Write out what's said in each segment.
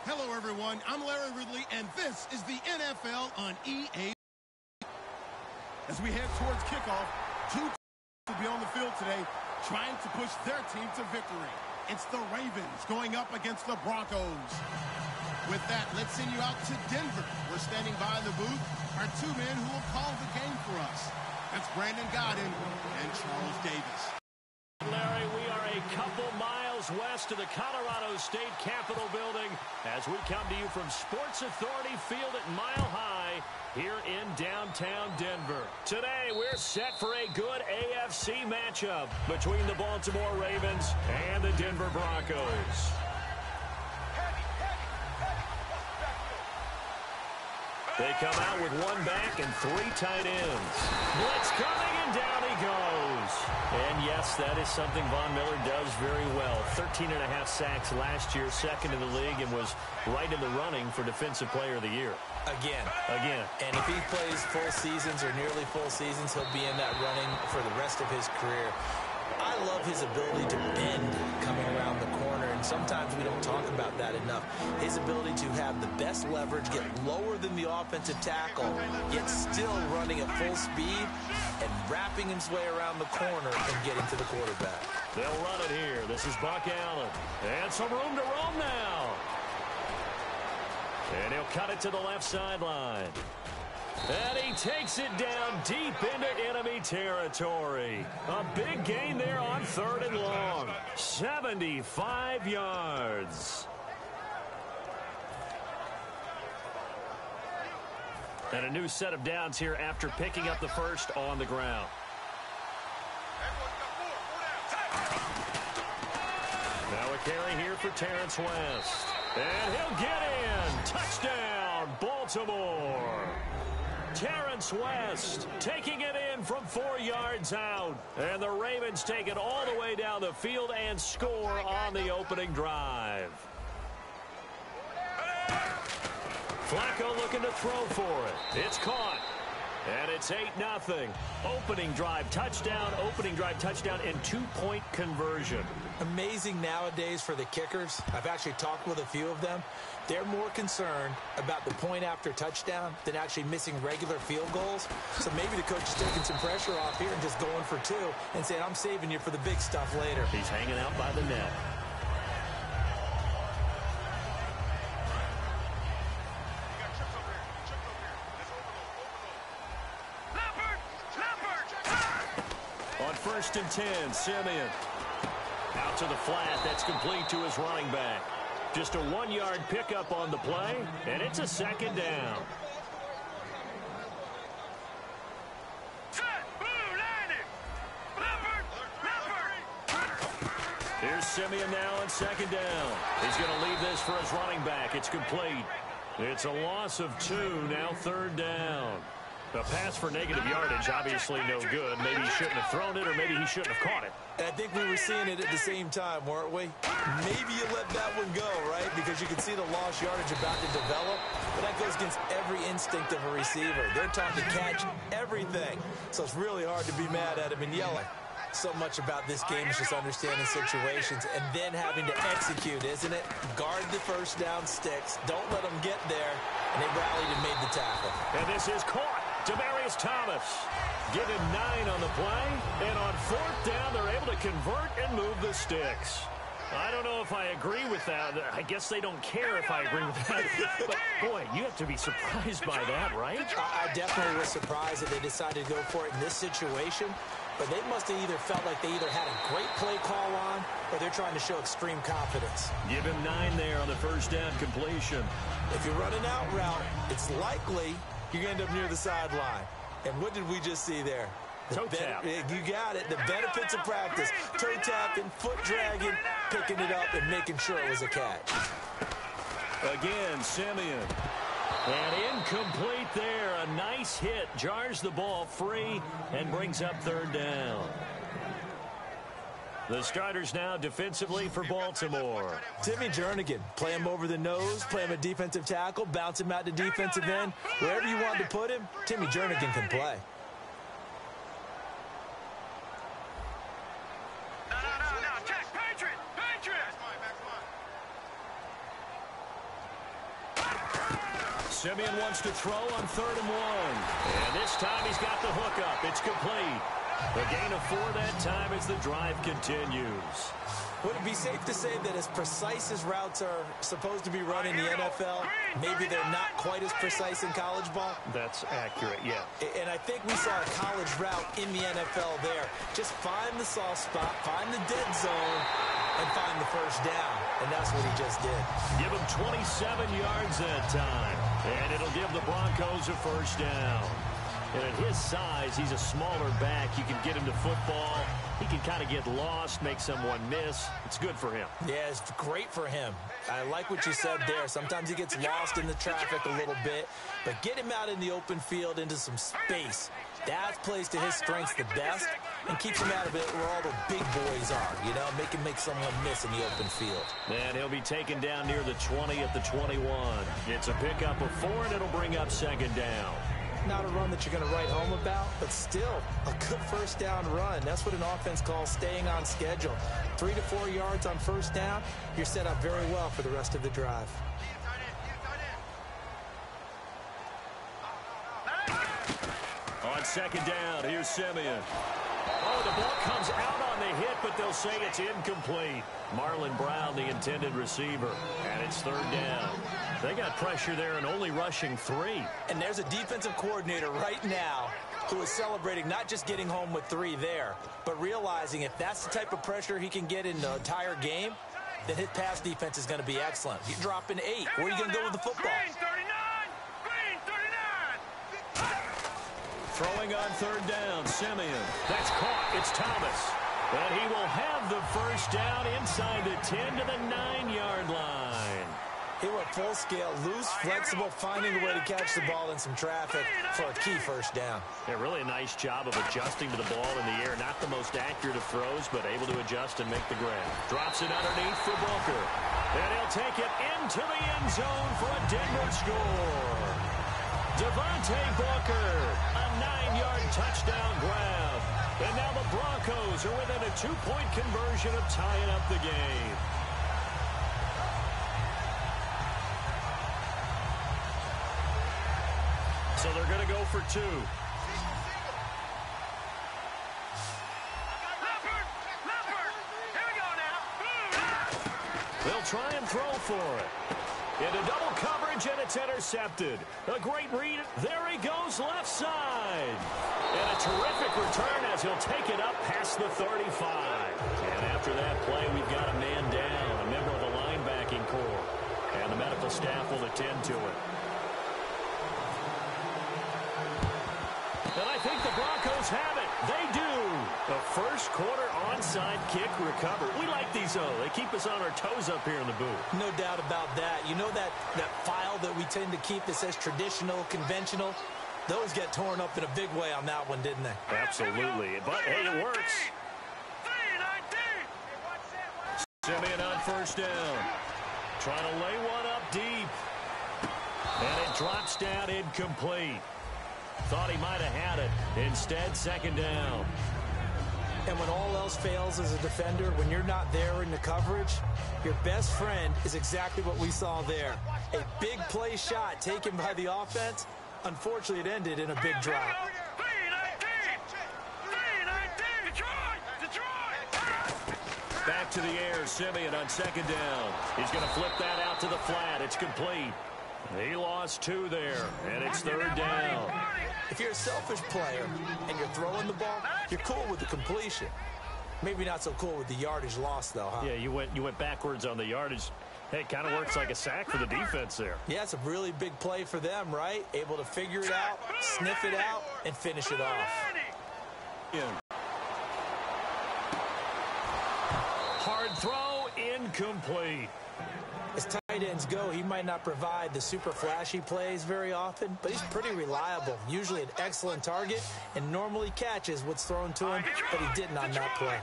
Hello, everyone. I'm Larry Ridley, and this is the NFL on EA. As we head towards kickoff, two teams will be on the field today trying to push their team to victory. It's the Ravens going up against the Broncos. With that, let's send you out to Denver. We're standing by in the booth are two men who will call the game for us. That's Brandon Godden and Charles Davis. Larry, we are a couple miles west of the Colorado State Capitol building as we come to you from Sports Authority Field at Mile High here in downtown Denver. Today, we're set for a good AFC matchup between the Baltimore Ravens and the Denver Broncos. They come out with one back and three tight ends. Blitz coming, and down he goes. And yes, that is something Von Miller does very well. 13.5 sacks last year, second in the league, and was right in the running for Defensive Player of the Year. Again. And if he plays full seasons or nearly full seasons, he'll be in that running for the rest of his career. I love his ability to bend coming around the corner, and sometimes we don't talk about that enough. His ability to have the best leverage, get lower than the offensive tackle, yet still running at full speed and wrapping his way around the corner and getting to the quarterback. They'll run it here. This is Buck Allen. And some room to roam now. And he'll cut it to the left sideline. And he takes it down deep into enemy territory. A big gain there on 3rd and long. 75 yards. And a new set of downs here after picking up the first on the ground. Now a carry here for Terrence West. And he'll get in. Touchdown, Baltimore. Terrence West taking it in from 4 yards out. And the Ravens take it all the way down the field and score on the opening drive. Flacco looking to throw for it. It's caught. And it's 8-0. Opening drive touchdown, and 2-point conversion. Amazing nowadays for the kickers. I've actually talked with a few of them. They're more concerned about the point after touchdown than actually missing regular field goals. So maybe the coach is taking some pressure off here and just going for two and saying, I'm saving you for the big stuff later. He's hanging out by the net. On 1st and 10, Simeon. Out to the flat. That's complete to his running back. Just a 1-yard pickup on the play, and it's a 2nd down. Here's Simeon now on 2nd down. He's going to leave this for his running back. It's complete. It's a loss of 2, now 3rd down. The pass for negative yardage, obviously no good. Maybe he shouldn't have thrown it, or maybe he shouldn't have caught it. I think we were seeing it at the same time, weren't we? Maybe you let that one go, right? Because you can see the lost yardage about to develop. But that goes against every instinct of a receiver. They're taught to catch everything. So it's really hard to be mad at him and yelling. So much about this game is just understanding situations and then having to execute, isn't it? Guard the first down sticks. Don't let them get there. And they rallied and made the tackle. And this is caught. Demaryius Thomas. Give him 9 on the play. And on 4th down, they're able to convert and move the sticks. I don't know if I agree with that. I guess they don't care if I agree with that. But, boy, you have to be surprised by that, right? I definitely was surprised that they decided to go for it in this situation. But they must have either felt like they either had a great play call on or they're trying to show extreme confidence. Give him 9 there on the first down completion. If you're running out route, it's likely you're going to end up near the sideline. And what did we just see there? Toe tap. You got it. The benefits of practice. Toe tapping, foot dragging, picking it up, and making sure it was a catch. Again, Simeon. And incomplete there. A nice hit. Jars the ball free and brings up 3rd down. The starters now defensively for Baltimore. Timmy Jernigan, play him over the nose, play him a defensive tackle, bounce him out to defensive end. Wherever you want to put him, Timmy Jernigan can play. Simeon wants to throw on 3rd and 1. And this time he's got the hook up. It's complete. A gain of 4 that time as the drive continues. Would it be safe to say that as precise as routes are supposed to be run in the NFL, maybe they're not quite as precise in college ball? That's accurate, yeah. And I think we saw a college route in the NFL there. Just find the soft spot, find the dead zone, and find the first down. And that's what he just did. Give him 27 yards that time. And it'll give the Broncos a first down. And at his size, he's a smaller back. You can get him to football. He can kind of get lost, make someone miss. It's good for him. Yeah, it's great for him. I like what you said there. Sometimes he gets lost in the traffic a little bit. But get him out in the open field into some space. That plays to his strengths the best and keeps him out of it where all the big boys are. You know, make someone miss in the open field. And he'll be taken down near the 20 at the 21. It's a pickup of 4, and it'll bring up 2nd down. Not a run that you're going to write home about, but still a good first down run. That's what an offense calls staying on schedule. 3 to 4 yards on first down, you're set up very well for the rest of the drive. On 2nd down, here's Simeon. Oh, the ball comes out on the hit, but they'll say it's incomplete. Marlon Brown, the intended receiver, and it's 3rd down. They got pressure there and only rushing 3. And there's a defensive coordinator right now who is celebrating not just getting home with 3 there, but realizing if that's the type of pressure he can get in the entire game, then his pass defense is going to be excellent. You're dropping 8. Where are you going to go with the football? Throwing on 3rd down, Simeon. That's caught. It's Thomas. And he will have the first down inside the 10 to the 9-yard line. He went full scale, loose, flexible, finding a way to catch the ball in some traffic for a key first down. Yeah, really a nice job of adjusting to the ball in the air. Not the most accurate of throws, but able to adjust and make the grab. Drops it underneath for Booker. And he'll take it into the end zone for a Denver score. Devontae Booker, a 9-yard touchdown grab. And now the Broncos are within a 2-point conversion of tying up the game. So they're going to go for 2. They'll try and throw for it. Into double coverage, and it's intercepted. A great read. There he goes, left side. And a terrific return as he'll take it up past the 35. And after that play, we've got a man down, a member of the linebacking corps. And the medical staff will attend to it. And I think the Broncos have it. They do. The first quarter onside kick recovered. We like these, though. They keep us on our toes up here in the booth. No doubt about that. You know that file that we tend to keep that says traditional, conventional? Those get torn up in a big way on that one, didn't they? Absolutely. But, hey, it works. Simeon on first down. Trying to lay one up deep. And it drops down incomplete. Thought he might have had it. Instead, 2nd down. And when all else fails as a defender, when you're not there in the coverage, your best friend is exactly what we saw there. A big play shot taken by the offense. Unfortunately, it ended in a big drop. Back to the air, Simeon on 2nd down. He's going to flip that out to the flat. It's complete. He lost 2 there, and it's 3rd down. If you're a selfish player and you're throwing the ball, you're cool with the completion. Maybe not so cool with the yardage loss, though, huh? Yeah, you went backwards on the yardage. Hey, it kind of works like a sack for the defense there. Yeah, it's a really big play for them, right? Able to figure it out, sniff it out, and finish it off. Yeah. Hard throw, incomplete. As tight ends go, he might not provide the super flashy plays very often, but he's pretty reliable, usually an excellent target, and normally catches what's thrown to him, but he didn't on that play.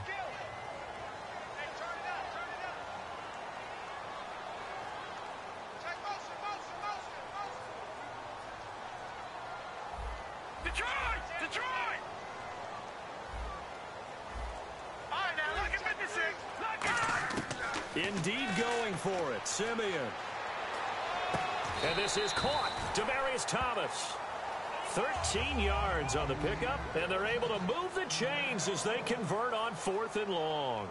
Indeed going for it, Simeon. And this is caught. Demaryius Thomas. 13 yards on the pickup, and they're able to move the chains as they convert on 4th and long.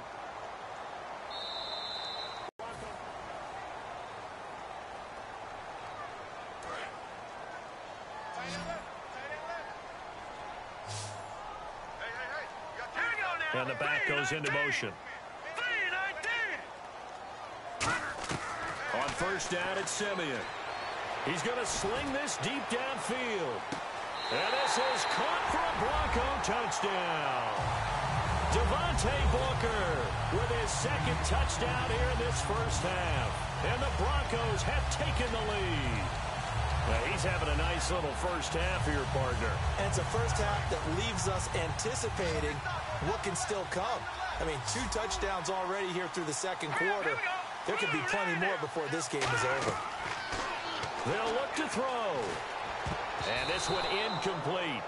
And the back goes into motion. On 1st down, it's Simeon. He's going to sling this deep downfield. And this is caught for a Bronco touchdown. Devontae Booker with his 2nd touchdown here in this first half. And the Broncos have taken the lead. Now, he's having a nice little first half here, partner. And it's a first half that leaves us anticipating what can still come. I mean, 2 touchdowns already here through the 2nd quarter. There could be plenty more before this game is over. They'll look to throw. And this one incomplete.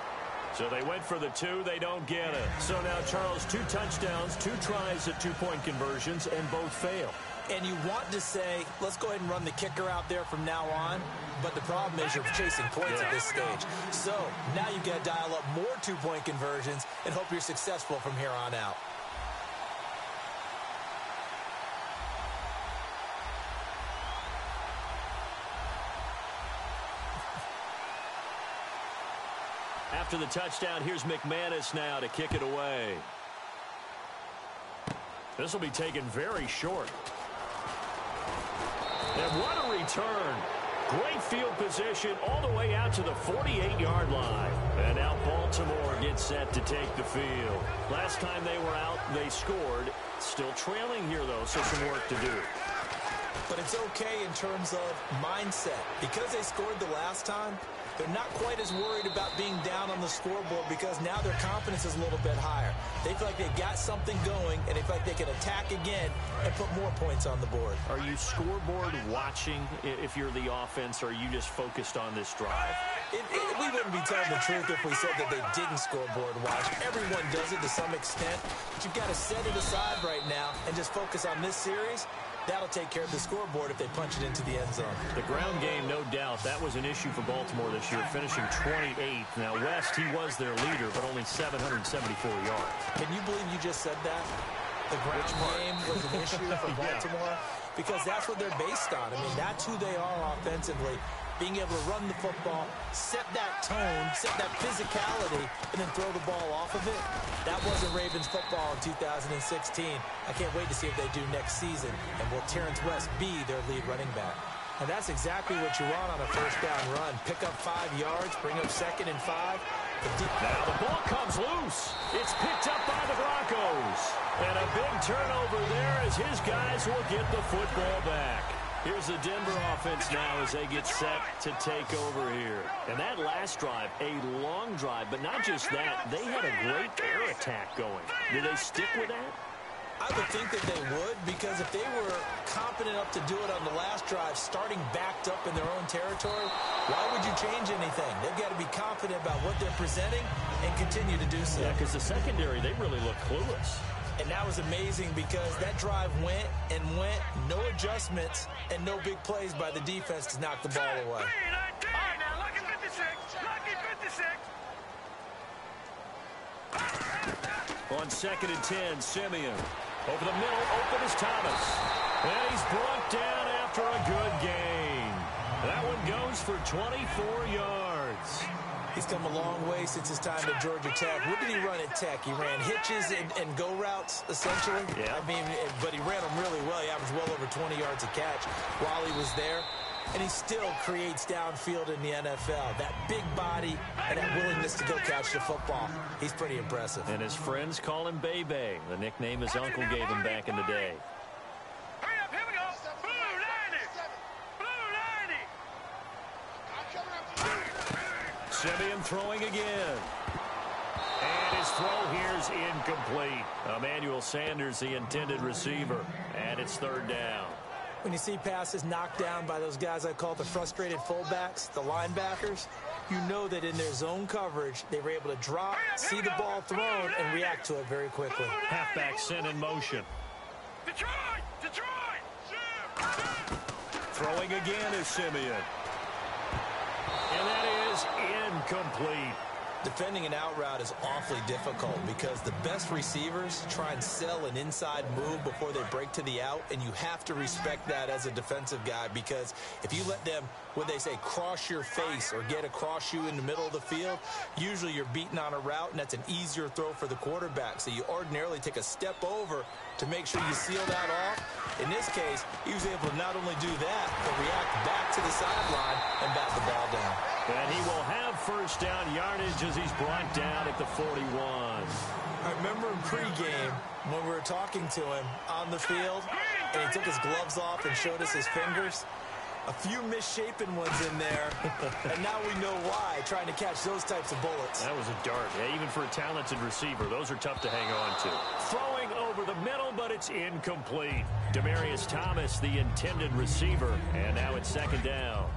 So they went for the 2. They don't get it. So now, Charles, 2 touchdowns, 2 tries at 2-point conversions, and both fail. And you want to say, let's go ahead and run the kicker out there from now on. But the problem is you're chasing points at this stage. So now you've got to dial up more 2-point conversions and hope you're successful from here on out. After the touchdown, here's McManus now to kick it away. This will be taken very short. And what a return. Great field position all the way out to the 48-yard line. And now Baltimore gets set to take the field. Last time they were out, they scored. Still trailing here, though, so some work to do. But it's okay in terms of mindset. Because they scored the last time, they're not quite as worried about being down on the scoreboard because now their confidence is a little bit higher. They feel like they've got something going, and they feel like they can attack again and put more points on the board. Are you scoreboard watching if you're the offense, or are you just focused on this drive? We wouldn't be telling the truth if we said that they didn't scoreboard watch. Everyone does it to some extent, but you've got to set it aside right now and just focus on this series. That'll take care of the scoreboard if they punch it into the end zone. The ground game, no doubt, that was an issue for Baltimore this year, finishing 28th. Now, West, he was their leader, but only 774 yards. Can you believe you just said that? The ground game was an issue for Baltimore? Because that's what they're based on. I mean, that's who they are offensively. Being able to run the football, set that tone, set that physicality, and then throw the ball off of it. That wasn't Ravens football in 2016. I can't wait to see what they do next season. And will Terrence West be their lead running back? And that's exactly what you want on a first down run. Pick up 5 yards, bring up 2nd and 5. Now the ball comes loose. It's picked up by the Broncos. And a big turnover there as his guys will get the football back. Here's the Denver offense now as they get set to take over here. And that last drive, a long drive, but not just that, they had a great air attack going. Do they stick with that? I would think that they would, because if they were competent enough to do it on the last drive, starting backed up in their own territory, why would you change anything? They've got to be confident about what they're presenting and continue to do so. Yeah, because the secondary, they really look clueless. And that was amazing because that drive went and went, no adjustments, and no big plays by the defense to knock the ball away. All right, now, lucky 56. Lucky 56. On 2nd and 10, Simeon. Over the middle, open is Thomas. And he's brought down after a good gain. That one goes for 24 yards. He's come a long way since his time at Georgia Tech. What did he run at Tech? He ran hitches and go routes, essentially. Yeah. I mean, but he ran them really well. He averaged well over 20 yards a catch while he was there. And he still creates downfield in the NFL. That big body and that willingness to go catch the football. He's pretty impressive. And his friends call him Bebe, the nickname his uncle gave him back in the day. Hurry up, here we go. Blue 90. Blue 90. Simeon throwing again. And his throw here is incomplete. Emmanuel Sanders, the intended receiver. And it's 3rd down. When you see passes knocked down by those guys I call the frustrated fullbacks, the linebackers, you know that in their zone coverage, they were able to drop, see the ball thrown, and react to it very quickly. Halfback sent in motion. Detroit! Throwing again is Simeon. And that is incomplete. Defending an out route is awfully difficult because the best receivers try and sell an inside move before they break to the out, and you have to respect that as a defensive guy, because if you let them, what they say, cross your face or get across you in the middle of the field, usually you're beaten on a route, and that's an easier throw for the quarterback. So you ordinarily take a step over to make sure you seal that off. In this case, he was able to not only do that, but react back to the sideline and bat the ball down. And he will have first down yardage as he's brought down at the 41. I remember in pregame when we were talking to him on the field, and he took his gloves off and showed us his fingers. A few misshapen ones in there, and now we know why, trying to catch those types of bullets. That was a dart. Yeah, even for a talented receiver, those are tough to hang on to. Throwing over the middle, but it's incomplete. Demaryius Thomas, the intended receiver, and now it's second down.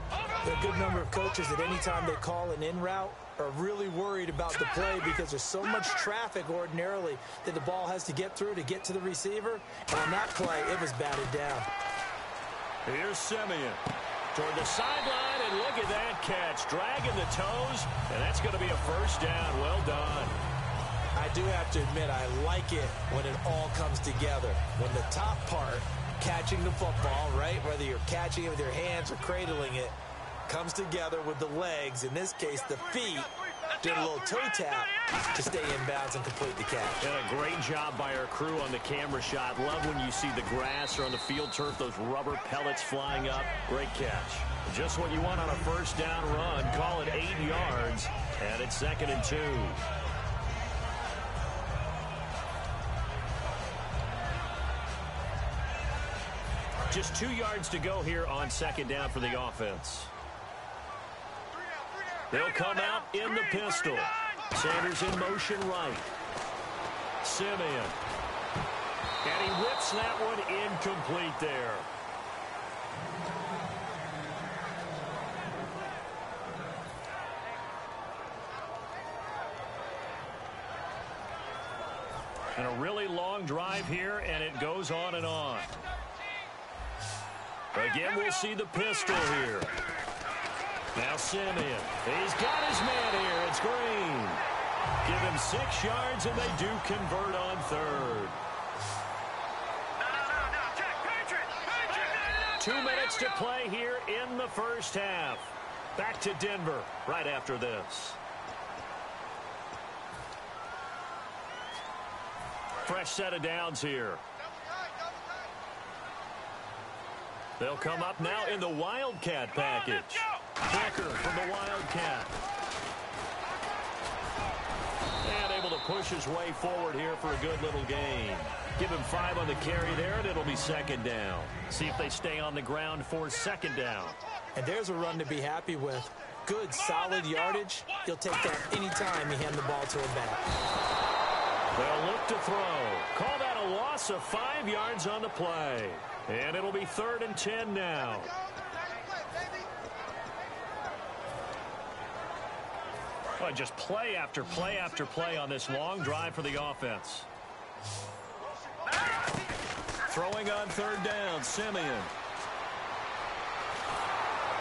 There are a good number of coaches that any time they call an in route are really worried about the play because there's so much traffic ordinarily that the ball has to get through to get to the receiver. And on that play, it was batted down. Here's Simeon toward the sideline, and look at that catch. Dragging the toes, and that's going to be a first down. Well done. I do have to admit, I like it when it all comes together. When the top part, catching the football, right, whether you're catching it with your hands or cradling it, comes together with the legs, in this case the feet, did a little toe tap to stay in bounds and complete the catch. And a great job by our crew on the camera shot. Love when you see the grass or on the field turf, those rubber pellets flying up. Great catch. Just what you want on a first down run. Call it 8 yards, and it's 2nd and 2. Just 2 yards to go here on 2nd down for the offense. They'll come out in the pistol. Sanders in motion right. Simeon. And he whips that one incomplete there. And a really long drive here, and it goes on and on. Again, we'll see the pistol here. Now Simeon. He's got his man here. It's Green. Give him 6 yards, and they do convert on 3rd. 2 minutes to play here in the first half. Back to Denver right after this. Fresh set of downs here. They'll come up now in the Wildcat package. Becker from the Wildcat. And able to push his way forward here for a good little gain. Give him 5 on the carry there, and it'll be 2nd down. See if they stay on the ground for 2nd down. And there's a run to be happy with. Good, solid yardage. He'll take that anytime you hand the ball to him back. They'll look to throw. Call that a loss of 5 yards on the play. And it'll be 3rd and 10 now. Well, just play after play after play on this long drive for the offense. Throwing on 3rd down, Simeon.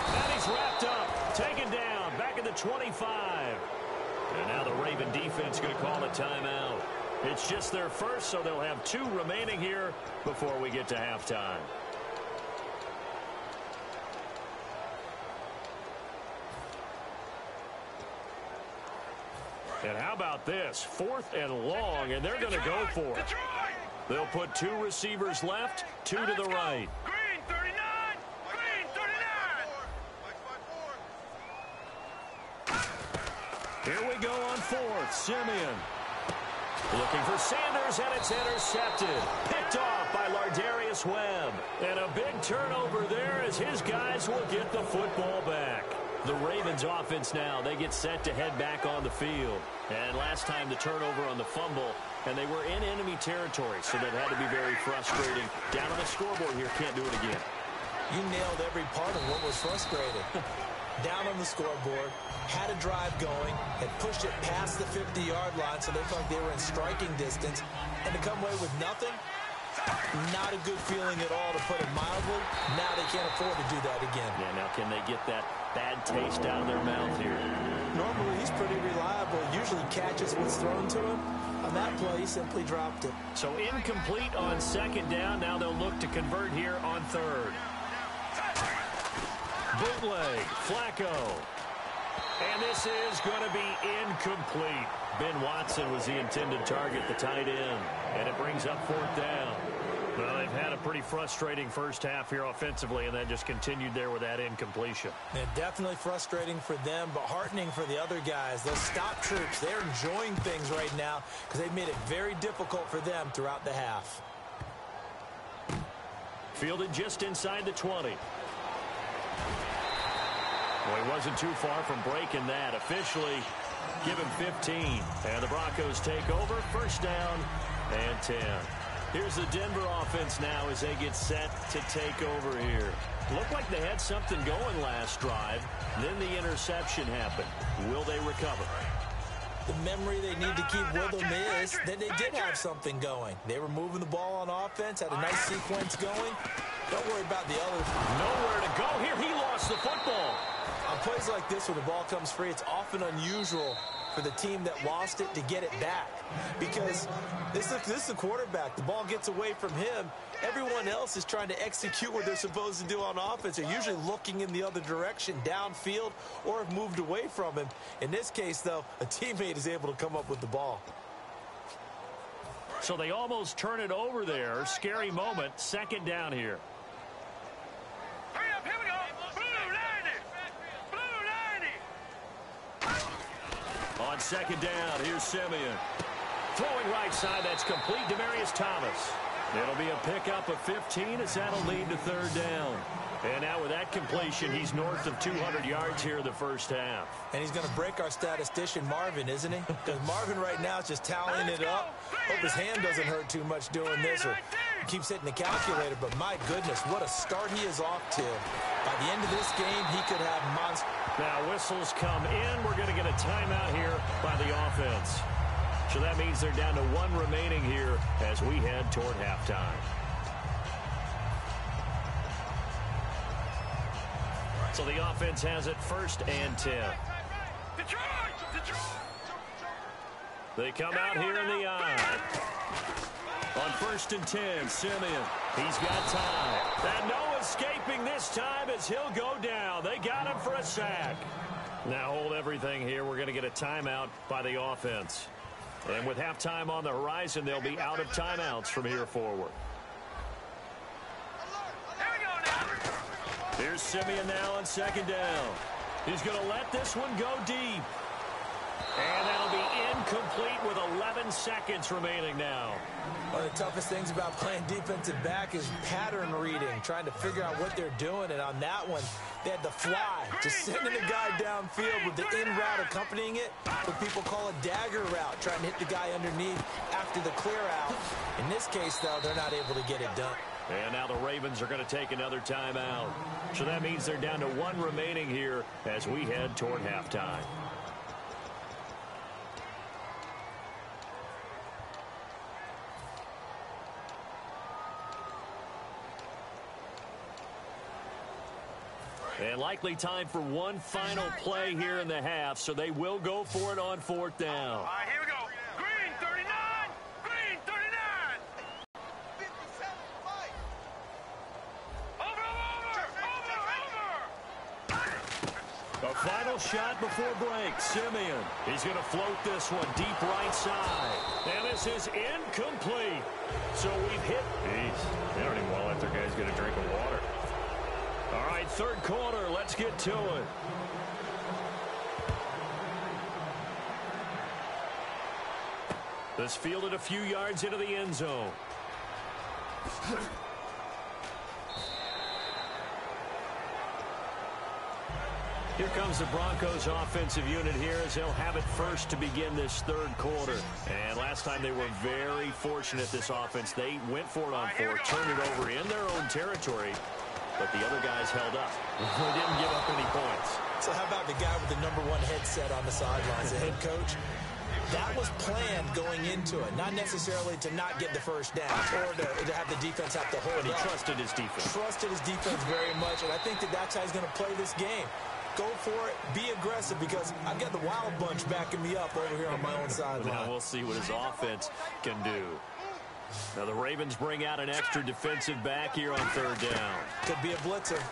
And he's wrapped up, taken down, back at the 25. And now the Raven defense going to call a timeout. It's just their first, so they'll have 2 remaining here before we get to halftime. And how about this? 4th and long, and they're going to go for it. They'll put 2 receivers left, 2 to the right. Green 39! Green 39! Here we go on 4th. Simeon. Looking for Sanders, and it's intercepted. Picked off by Lardarius Webb. And a big turnover there as his guys will get the football back. The Ravens offense now, they get set to head back on the field. And last time the turnover on the fumble, and they were in enemy territory, so that had to be very frustrating. Down on the scoreboard here, can't do it again. You nailed every part of what was frustrating. Down on the scoreboard, had a drive going, had pushed it past the 50-yard line, so they felt like they were in striking distance, and to come away with nothing, Not a good feeling at all, to put it mildly. Now they can't afford to do that again. Yeah, now can they get that bad taste out of their mouth here? Normally, he's pretty reliable. Usually catches what's thrown to him. On that play, he simply dropped it. So incomplete on second down. Now they'll look to convert here on third. Bootleg, Flacco. And this is going to be incomplete. Ben Watson was the intended target, the tight end. And it brings up fourth down. Well, they've had a pretty frustrating first half here offensively, and then just continued there with that incompletion. And definitely frustrating for them, but heartening for the other guys. Those stop troops, they're enjoying things right now because they've made it very difficult for them throughout the half. Fielded just inside the 20. Well, he wasn't too far from breaking that. Officially, give him 15. And the Broncos take over. First down and 10. Here's the Denver offense now as they get set to take over here. Looked like they had something going last drive. Then the interception happened. Will they recover? The memory they need to keep with them is that they did have something going. They were moving the ball on offense, had a nice sequence going. Don't worry about the others. Nowhere to go here. He lost the football. On plays like this where the ball comes free, it's often unusual for the team that lost it to get it back. Because this is the quarterback. The ball gets away from him. Everyone else is trying to execute what they're supposed to do on offense. They're usually looking in the other direction, downfield, or have moved away from him. In this case, though, a teammate is able to come up with the ball. So they almost turn it over there. Scary moment. Second down here. Hurry up, here we go. Blue 90. Blue 90. On second down, here's Simeon. Throwing right side, that's complete. Demaryius Thomas. It'll be a pickup of 15 as that'll lead to third down. And now with that completion, he's north of 200 yards here in the first half. And he's going to break our statistician, Marvin, isn't he? Because Marvin right now is just tallying it up. Hope his hand doesn't hurt too much doing this, or keeps hitting the calculator. But my goodness, what a start he is off to. By the end of this game, he could have monster. Now whistles come in. We're going to get a timeout here by the offense. So that means they're down to one remaining here as we head toward halftime. So the offense has it first and 10. Detroit! They come out here in the eye. On first and 10, Simeon. He's got time. And no escaping this time as he'll go down. They got him for a sack. Now hold everything here. We're going to get a timeout by the offense. And with halftime on the horizon, they'll be out of timeouts from here forward. Here's Simeon now on second down. He's going to let this one go deep. And that'll be incomplete with 11 seconds remaining now. One of the toughest things about playing defensive back is pattern reading, trying to figure out what they're doing. And on that one, they had the fly, just sending the guy downfield with the in route accompanying it, what people call a dagger route, trying to hit the guy underneath after the clear out. In this case, though, they're not able to get it done. And now the Ravens are going to take another timeout. So that means they're down to one remaining here as we head toward halftime. And likely time for one final play here in the half, so they will go for it on fourth down. All right, here we go. Green 39. Green 39. Over. A final shot before break. Simeon. He's going to float this one deep right side. And this is incomplete. So we've hit. Jeez, they don't even want to let their guys get a drink of water. All right, third quarter. Let's get to it. This fielded a few yards into the end zone. Here comes the Broncos offensive unit here as they'll have it first to begin this third quarter. And last time they were very fortunate, this offense. They went for it on fourth, turned it over in their own territory, but the other guys held up. They didn't give up any points. So how about the guy with the #1 headset on the sidelines, the head coach? That was planned going into it, not necessarily to not get the first down or to have the defense have to hold up. But he trusted his defense. Trusted his defense very much, and I think that's how he's going to play this game. Go for it, be aggressive, because I've got the Wild Bunch backing me up over here on my own sideline. Now we'll see what his offense can do. Now the Ravens bring out an extra defensive back here on 3rd down. Could be a blitzer.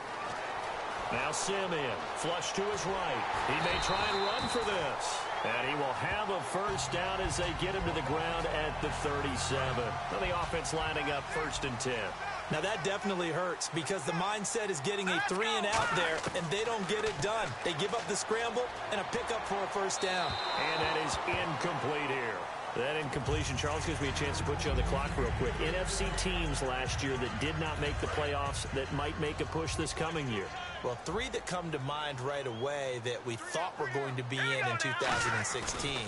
Now Simeon, flush to his right. He may try and run for this. And he will have a first down as they get him to the ground at the 37. Now the offense lining up 1st and 10. Now that definitely hurts because the mindset is getting a 3 and out there, and they don't get it done. They give up the scramble and a pickup for a first down. And that is incomplete here. That incompletion, Charles, gives me a chance to put you on the clock real quick. NFC teams last year that did not make the playoffs that might make a push this coming year. Well, 3 that come to mind right away that we thought were going to be in 2016.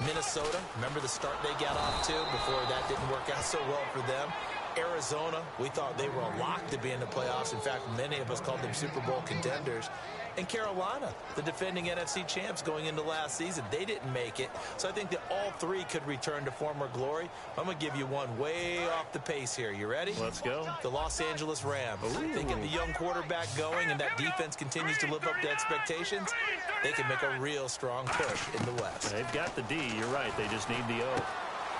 Minnesota, remember the start they got off to before that didn't work out so well for them. Arizona, we thought they were a lock to be in the playoffs. In fact, many of us called them Super Bowl contenders. And Carolina, the defending NFC champs going into last season, they didn't make it. So I think that all 3 could return to former glory. I'm going to give you one way off the pace here. You ready? Let's go. The Los Angeles Rams. They get the young quarterback going, and that defense continues to live up to expectations. They can make a real strong push in the West. They've got the D. You're right. They just need the O.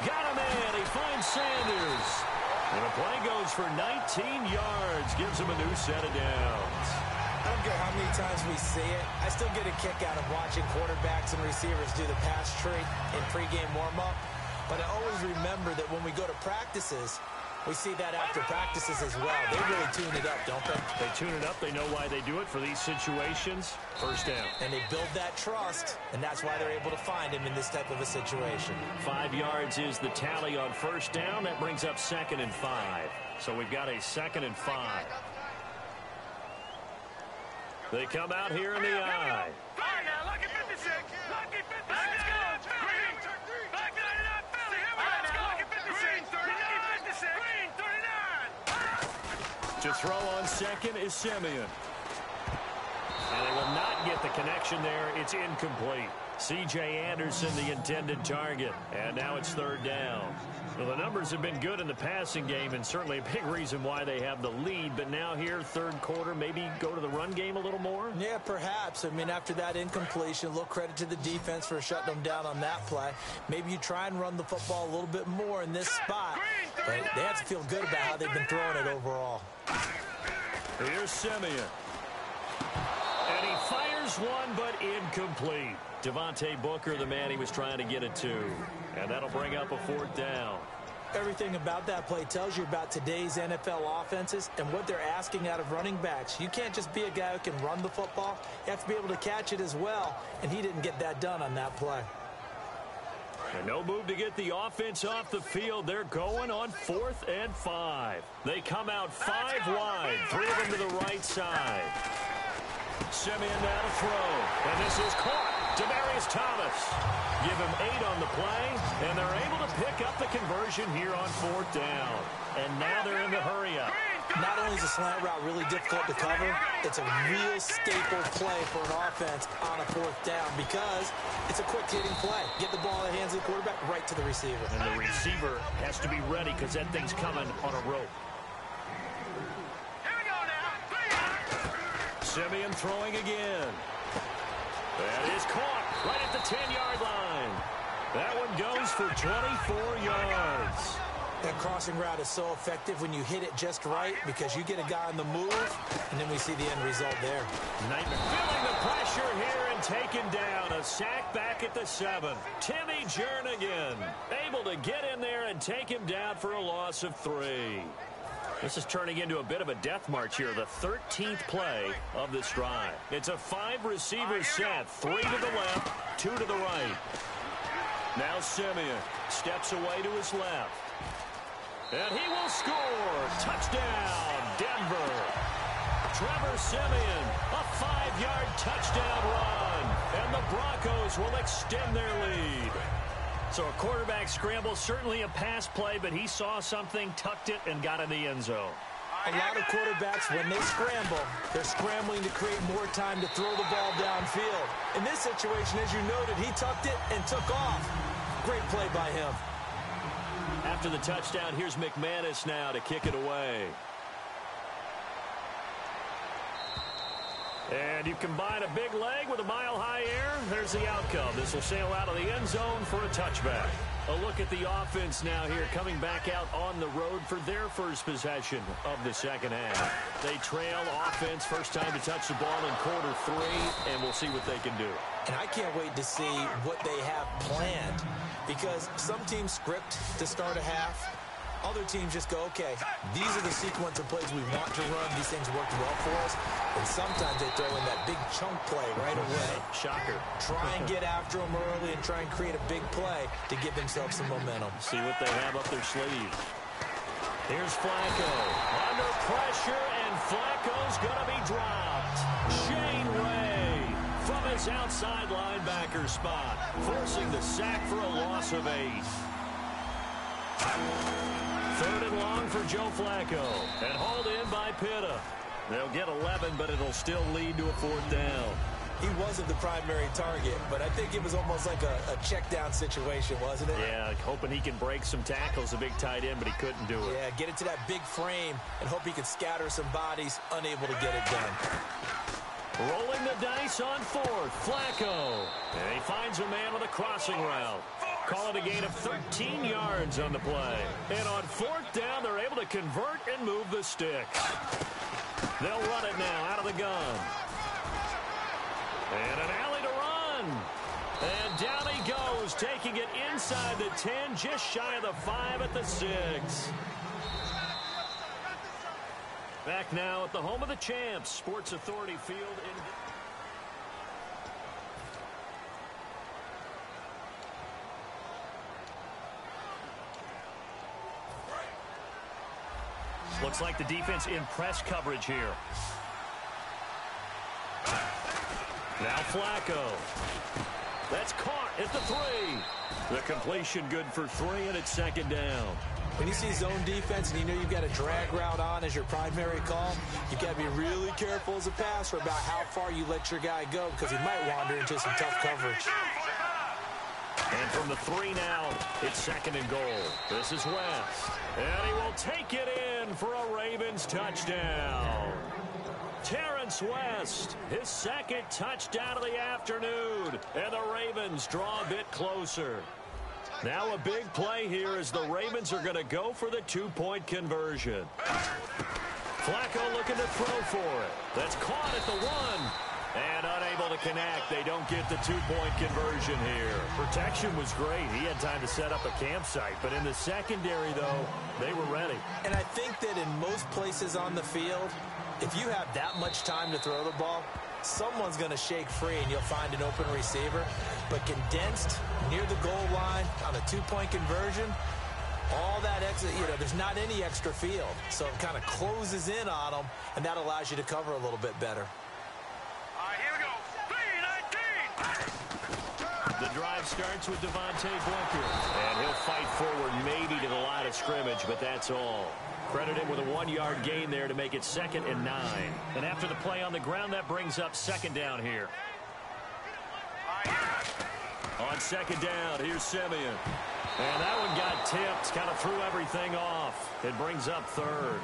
Got him in. He finds Sanders. And the play goes for 19 yards. Gives him a new set of downs. I don't care how many times we see it. I still get a kick out of watching quarterbacks and receivers do the pass tree in pregame warm-up. But I always remember that when we go to practices, we see that after practices as well. They really tune it up, don't they? They tune it up. They know why they do it for these situations. First down. And they build that trust, and that's why they're able to find him in this type of a situation. 5 yards is the tally on first down. That brings up 2nd and 5. So we've got a 2nd and 5. They come out here in the eye. Fire now, lucky 56. Lucky 56. Let's go. Green. Back 99. Philly. Here we go. Let's go. Lucky 56. Green 39. To throw on 2nd is Simeon. And they will not get the connection there. It's incomplete. C.J. Anderson, the intended target. And now it's 3rd down. Well, the numbers have been good in the passing game, and certainly a big reason why they have the lead. But now here, 3rd quarter, maybe go to the run game a little more? Yeah, perhaps. I mean, after that incompletion, a little credit to the defense for shutting them down on that play. Maybe you try and run the football a little bit more in this spot. But they have to feel good about how they've been throwing it overall. Here's Simeon. And he fires one, but incomplete. Devontae Booker, the man he was trying to get it to. And that'll bring up a 4th down. Everything about that play tells you about today's NFL offenses and what they're asking out of running backs. You can't just be a guy who can run the football. You have to be able to catch it as well, and he didn't get that done on that play. And no move to get the offense off the field. They're going on 4th and 5. They come out 5 wide, 3 of them to the right side. Simeon now to throw, and this is caught. Demaryius Thomas. Give him 8 on the play, and they're able to pick up the conversion here on 4th down. And now they're in the hurry-up. Not only is the slant route really difficult to cover, it's a real staple play for an offense on a 4th down because it's a quick-hitting play. Get the ball in the hands of the quarterback right to the receiver. And the receiver has to be ready because that thing's coming on a rope. Here we go now. Simeon throwing again. That is caught right at the 10-yard line. That one goes for 24 yards. That crossing route is so effective when you hit it just right because you get a guy on the move, and then we see the end result there. Nightmare feeling the pressure here and taken down. A sack back at the 7. Timmy Jernigan able to get in there and take him down for a loss of 3. This is turning into a bit of a death march here, the 13th play of this drive. It's a 5-receiver set, 3 to the left, 2 to the right. Now Simeon steps away to his left. And he will score. Touchdown, Denver. Trevor Simeon, a 5-yard touchdown run. And the Broncos will extend their lead. So a quarterback scramble, certainly a pass play, but he saw something, tucked it, and got in the end zone. A lot of quarterbacks, when they scramble, they're scrambling to create more time to throw the ball downfield. In this situation, as you noted, he tucked it and took off. Great play by him. After the touchdown, here's McManus now to kick it away. And you combine a big leg with a mile-high air, there's the outcome. This will sail out of the end zone for a touchback. A look at the offense now here, coming back out on the road for their first possession of the second half. They trail offense, first time to touch the ball in quarter 3, and we'll see what they can do. And I can't wait to see what they have planned, because some teams script to start a half. Other teams just go, okay, these are the sequence of plays we want to run. These things worked well for us. And sometimes they throw in that big chunk play right away. Shocker. Try and get after them early and try and create a big play to give themselves some momentum. See what they have up their sleeve. Here's Flacco. Under pressure, and Flacco's going to be dropped. Shane Ray from his outside linebacker spot, forcing the sack for a loss of 8. 3rd and long for Joe Flacco, and hauled in by Pitta. They'll get 11, but it'll still lead to a 4th down. He wasn't the primary target, but I think it was almost like a check down situation, wasn't it? Yeah, hoping he can break some tackles, a big tight end, but he couldn't do it. Yeah, get it to that big frame and hope he can scatter some bodies, unable to get it done. Rolling the dice on 4th, Flacco. And he finds a man with a crossing route. Call it a gain of 13 yards on the play. And on 4th down, they're able to convert and move the sticks. They'll run it now out of the gun. And an alley to run. And down he goes, taking it inside the 10, just shy of the 5 at the 6. Back now at the home of the champs, Sports Authority Field in... Looks like the defense in press coverage here. Now Flacco. That's caught at the 3. The completion good for 3, and it's 2nd down. When you see zone defense and you know you've got a drag route on as your primary call, you've got to be really careful as a passer about how far you let your guy go, because he might wander into some tough coverage. And from the 3 now, it's 2nd and goal. This is West. And he will take it in for a Ravens touchdown. Terrence West, his 2nd touchdown of the afternoon. And the Ravens draw a bit closer. Now a big play here as the Ravens are going to go for the 2-point conversion. Flacco looking to throw for it. That's caught at the 1. And unable to connect. They don't get the 2-point conversion here. Protection was great. He had time to set up a campsite. But in the secondary, though, they were ready. And I think that in most places on the field, if you have that much time to throw the ball, someone's going to shake free and you'll find an open receiver. But condensed near the goal line on a 2-point conversion, all that extra, there's not any extra field. So it kind of closes in on them, and that allows you to cover a little bit better. The drive starts with Devontae Booker. And he'll fight forward maybe to the line of scrimmage, but that's all. Credit him with a 1-yard gain there to make it 2nd and 9. And after the play on the ground, that brings up 2nd down here. On 2nd down, here's Simeon. And that one got tipped, kind of threw everything off. It brings up 3rd.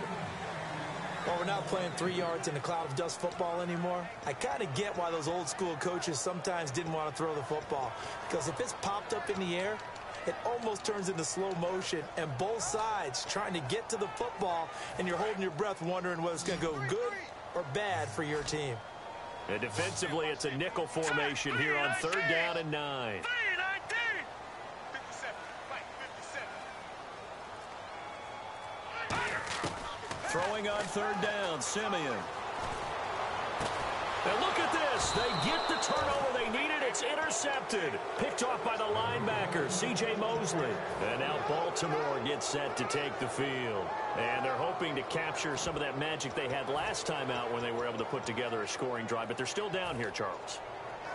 Well, we're not playing 3 yards in a cloud of dust football anymore. I kind of get why those old school coaches sometimes didn't want to throw the football. Because if it's popped up in the air, it almost turns into slow motion. And both sides trying to get to the football, and you're holding your breath wondering whether it's going to go good or bad for your team. And defensively, it's a nickel formation here on 3rd down and 9. Throwing on 3rd down, Simeon. And look at this. They get the turnover they needed. It's intercepted. Picked off by the linebacker, C.J. Mosley. And now Baltimore gets set to take the field. And they're hoping to capture some of that magic they had last time out when they were able to put together a scoring drive. But they're still down here, Charles.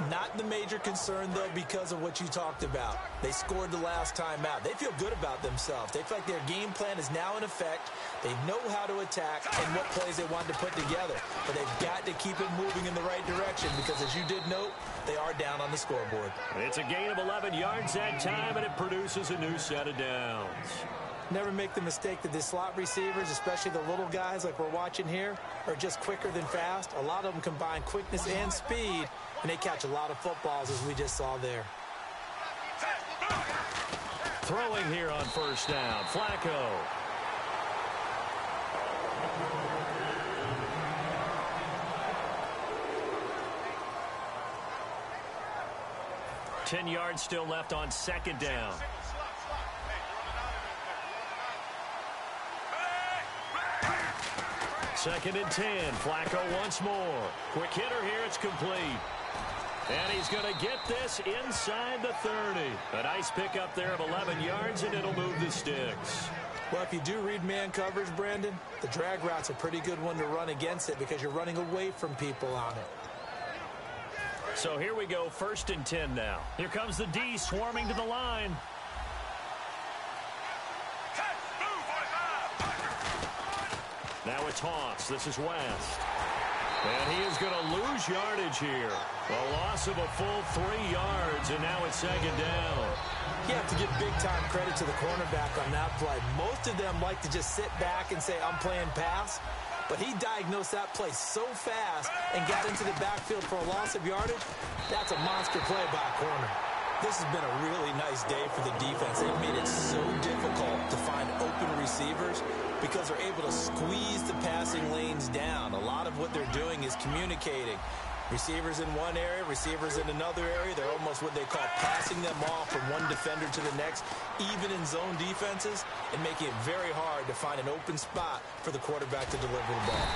Not the major concern, though, because of what you talked about. They scored the last time out. They feel good about themselves. They feel like their game plan is now in effect. They know how to attack and what plays they want to put together. But they've got to keep it moving in the right direction because, as you did note, they are down on the scoreboard. It's a gain of 11 yards that time, and it produces a new set of downs. Never make the mistake that the slot receivers, especially the little guys like we're watching here, are just quicker than fast. A lot of them combine quickness and speed, and they catch a lot of footballs, as we just saw there. Throwing here on first down, Flacco. Ten yards still left on second down. Second and 10. Flacco once more. Quick hitter here. It's complete. And he's going to get this inside the 30. A nice pickup there of 11 yards, and it'll move the sticks. Well, if you do read man coverage, Brandon, the drag route's a pretty good one to run against it because you're running away from people on it. So here we go, first and 10 now. Here comes the D swarming to the line. Now a toss. This is West. And he is going to lose yardage here. A loss of a full 3 yards, and now it's second down. You have to give big-time credit to the cornerback on that play. Most of them like to just sit back and say, I'm playing pass. But he diagnosed that play so fast and got into the backfield for a loss of yardage. That's a monster play by a corner. This has been a really nice day for the defense. They've made it so difficult to find open receivers because they're able to squeeze the passing lanes down. A lot of what they're doing is communicating. Receivers in one area, receivers in another area. They're almost what they call passing them off from one defender to the next, even in zone defenses, and making it very hard to find an open spot for the quarterback to deliver the ball.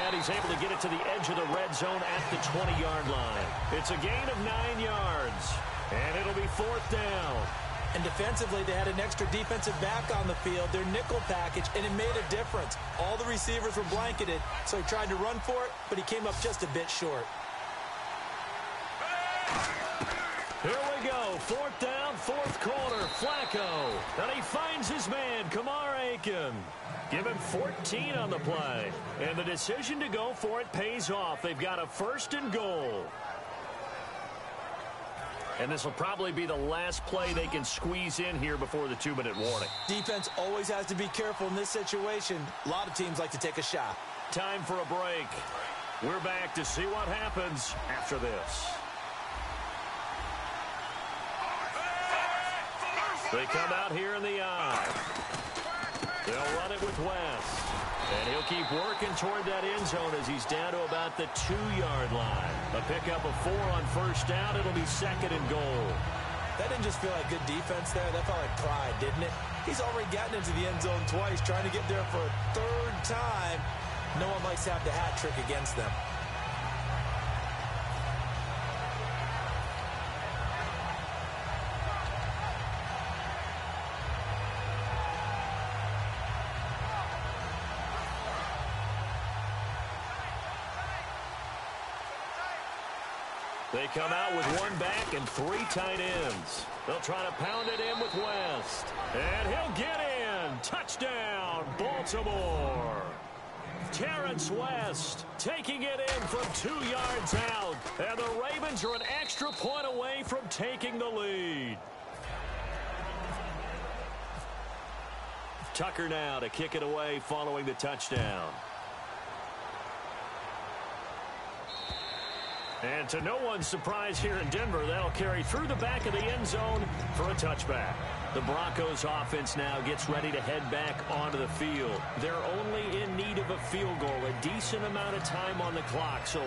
And he's able to get it to the edge of the red zone at the 20-yard line. It's a gain of 9 yards, and it'll be fourth down. And defensively, they had an extra defensive back on the field, their nickel package, and it made a difference. All the receivers were blanketed, so he tried to run for it, but he came up just a bit short. Here we go, fourth down, fourth quarter, Flacco. And he finds his man, Kamar Aiken. Give him 14 on the play. And the decision to go for it pays off. They've got a first and goal. And this will probably be the last play they can squeeze in here before the 2-minute warning. Defense always has to be careful in this situation. A lot of teams like to take a shot. Time for a break. We're back to see what happens after this. They come out here in the eye. They'll run it with West. And he'll keep working toward that end zone as he's down to about the 2-yard line. A pickup of 4 on first down. It'll be second and goal. That didn't just feel like good defense there. That felt like pride, didn't it? He's already gotten into the end zone twice, trying to get there for a third time. No one likes to have the hat trick against them. They come out with 1 back and 3 tight ends. They'll try to pound it in with West. And he'll get in. Touchdown, Baltimore. Terrence West taking it in from 2 yards out. And the Ravens are an extra point away from taking the lead. Tucker now to kick it away following the touchdown. And to no one's surprise here in Denver, that'll carry through the back of the end zone for a touchback. The Broncos offense now gets ready to head back onto the field. They're only in need of a field goal, a decent amount of time on the clock. So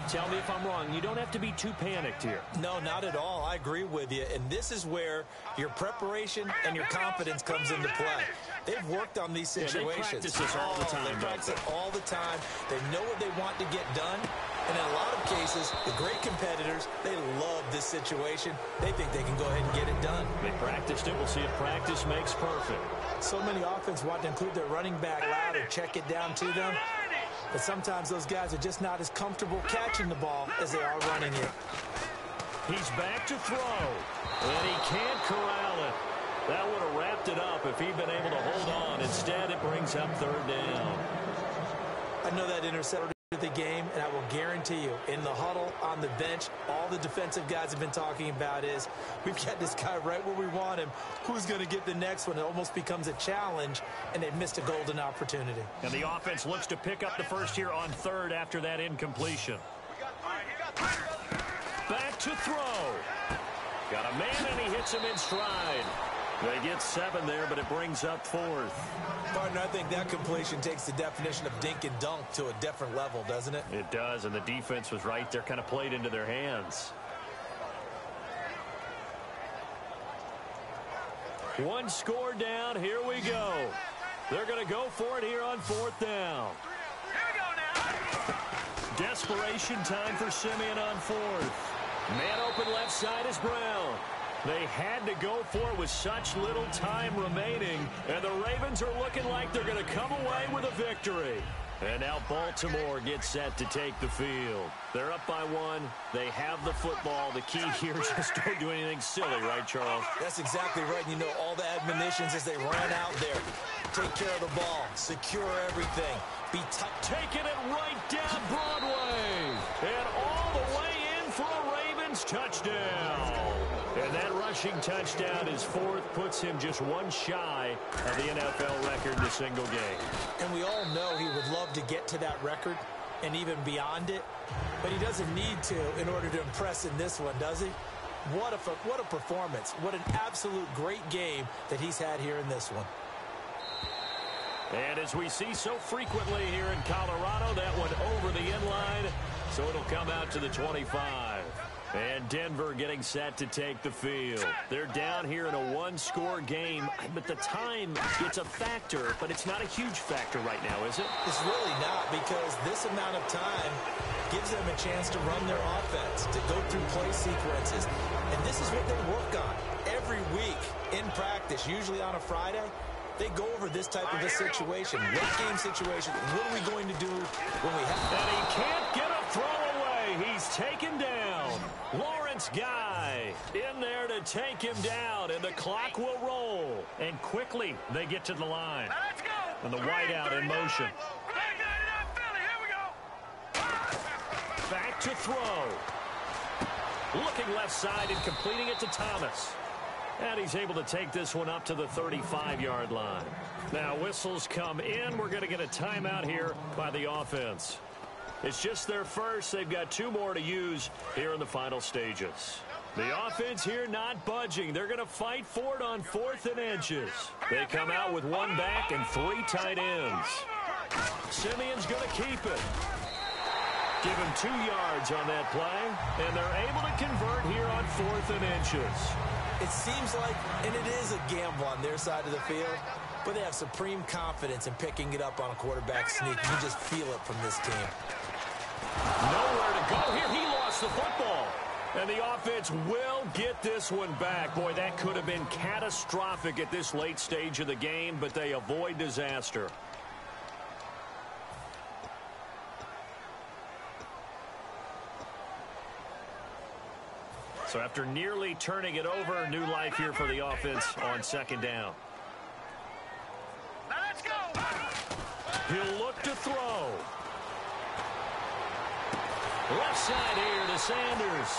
tell me if I'm wrong. You don't have to be too panicked here. No, not at all. I agree with you. And this is where your preparation and your confidence comes into play. They've worked on these situations. They practice this all the time. They practice it all the time. They know what they want to get done. And in a lot of cases, the great competitors, they love this situation. They think they can go ahead and get it done. They practiced it. We'll see if practice makes perfect. So many offense want to include their running back loud or check it down to them. But sometimes those guys are just not as comfortable catching the ball as they are running it. He's back to throw. And he can't corral it. That would have wrapped it up if he'd been able to hold on. Instead, it brings up third down. I know that intercepted the game, and I will guarantee you, in the huddle, on the bench, all the defensive guys have been talking about is, we've got this guy right where we want him. Who's going to get the next one? It almost becomes a challenge, and they've missed a golden opportunity. And the offense looks to pick up the first here on third after that incompletion. Back to throw. Got a man, and he hits him in stride. They get 7 there, but it brings up fourth. Partner, I think that completion takes the definition of dink and dunk to a different level, doesn't it? It does, and the defense was right there, kind of played into their hands. One score down, here we go. They're going to go for it here on fourth down. Here we go now. Desperation time for Simeon on fourth. Man open left side is Brown. They had to go for it with such little time remaining, and the Ravens are looking like they're going to come away with a victory. And now Baltimore gets set to take the field. They're up by 1. They have the football. The key here is just don't do anything silly, right, Charles? That's exactly right. You know, all the admonitions as they ran out there. Take care of the ball. Secure everything. Be tough. Taking it right down Broadway. And all the way in for a Ravens touchdown. And that rushing touchdown is fourth, puts him just 1 shy of the NFL record in a single game. And we all know he would love to get to that record and even beyond it, but he doesn't need to in order to impress in this one, does he? What a performance. What an absolute great game that he's had here in this one. And as we see so frequently here in Colorado, that one over the end line, so it'll come out to the 25. And Denver getting set to take the field. They're down here in a 1-score game, but the time, it's a factor, but it's not a huge factor right now, is it? It's really not, because this amount of time gives them a chance to run their offense, to go through play sequences. And this is what they work on every week in practice, usually on a Friday. They go over this type of a situation, late game situation. What are we going to do when we have... And he can't get a throw away. He's taken down. Lawrence Guy in there to take him down, and the clock will roll. And quickly, they get to the line. Let's go. And the wideout in motion. Back to throw. Looking left side and completing it to Thomas. And he's able to take this one up to the 35-yard line. Now whistles come in. We're going to get a timeout here by the offense. It's just their first. They've got 2 more to use here in the final stages. The offense here not budging. They're going to fight for it on 4th and inches. They come out with 1 back and 3 tight ends. Simeon's going to keep it. Give him 2 yards on that play, and they're able to convert here on 4th and inches. It seems like, and it is a gamble on their side of the field, but they have supreme confidence in picking it up on a quarterback sneak. You can just feel it from this team. Nowhere to go here. He lost the football. And the offense will get this one back. Boy, that could have been catastrophic at this late stage of the game, but they avoid disaster. So after nearly turning it over, new life here for the offense on 2nd down. Let's go. He'll look to throw. Left side here to Sanders.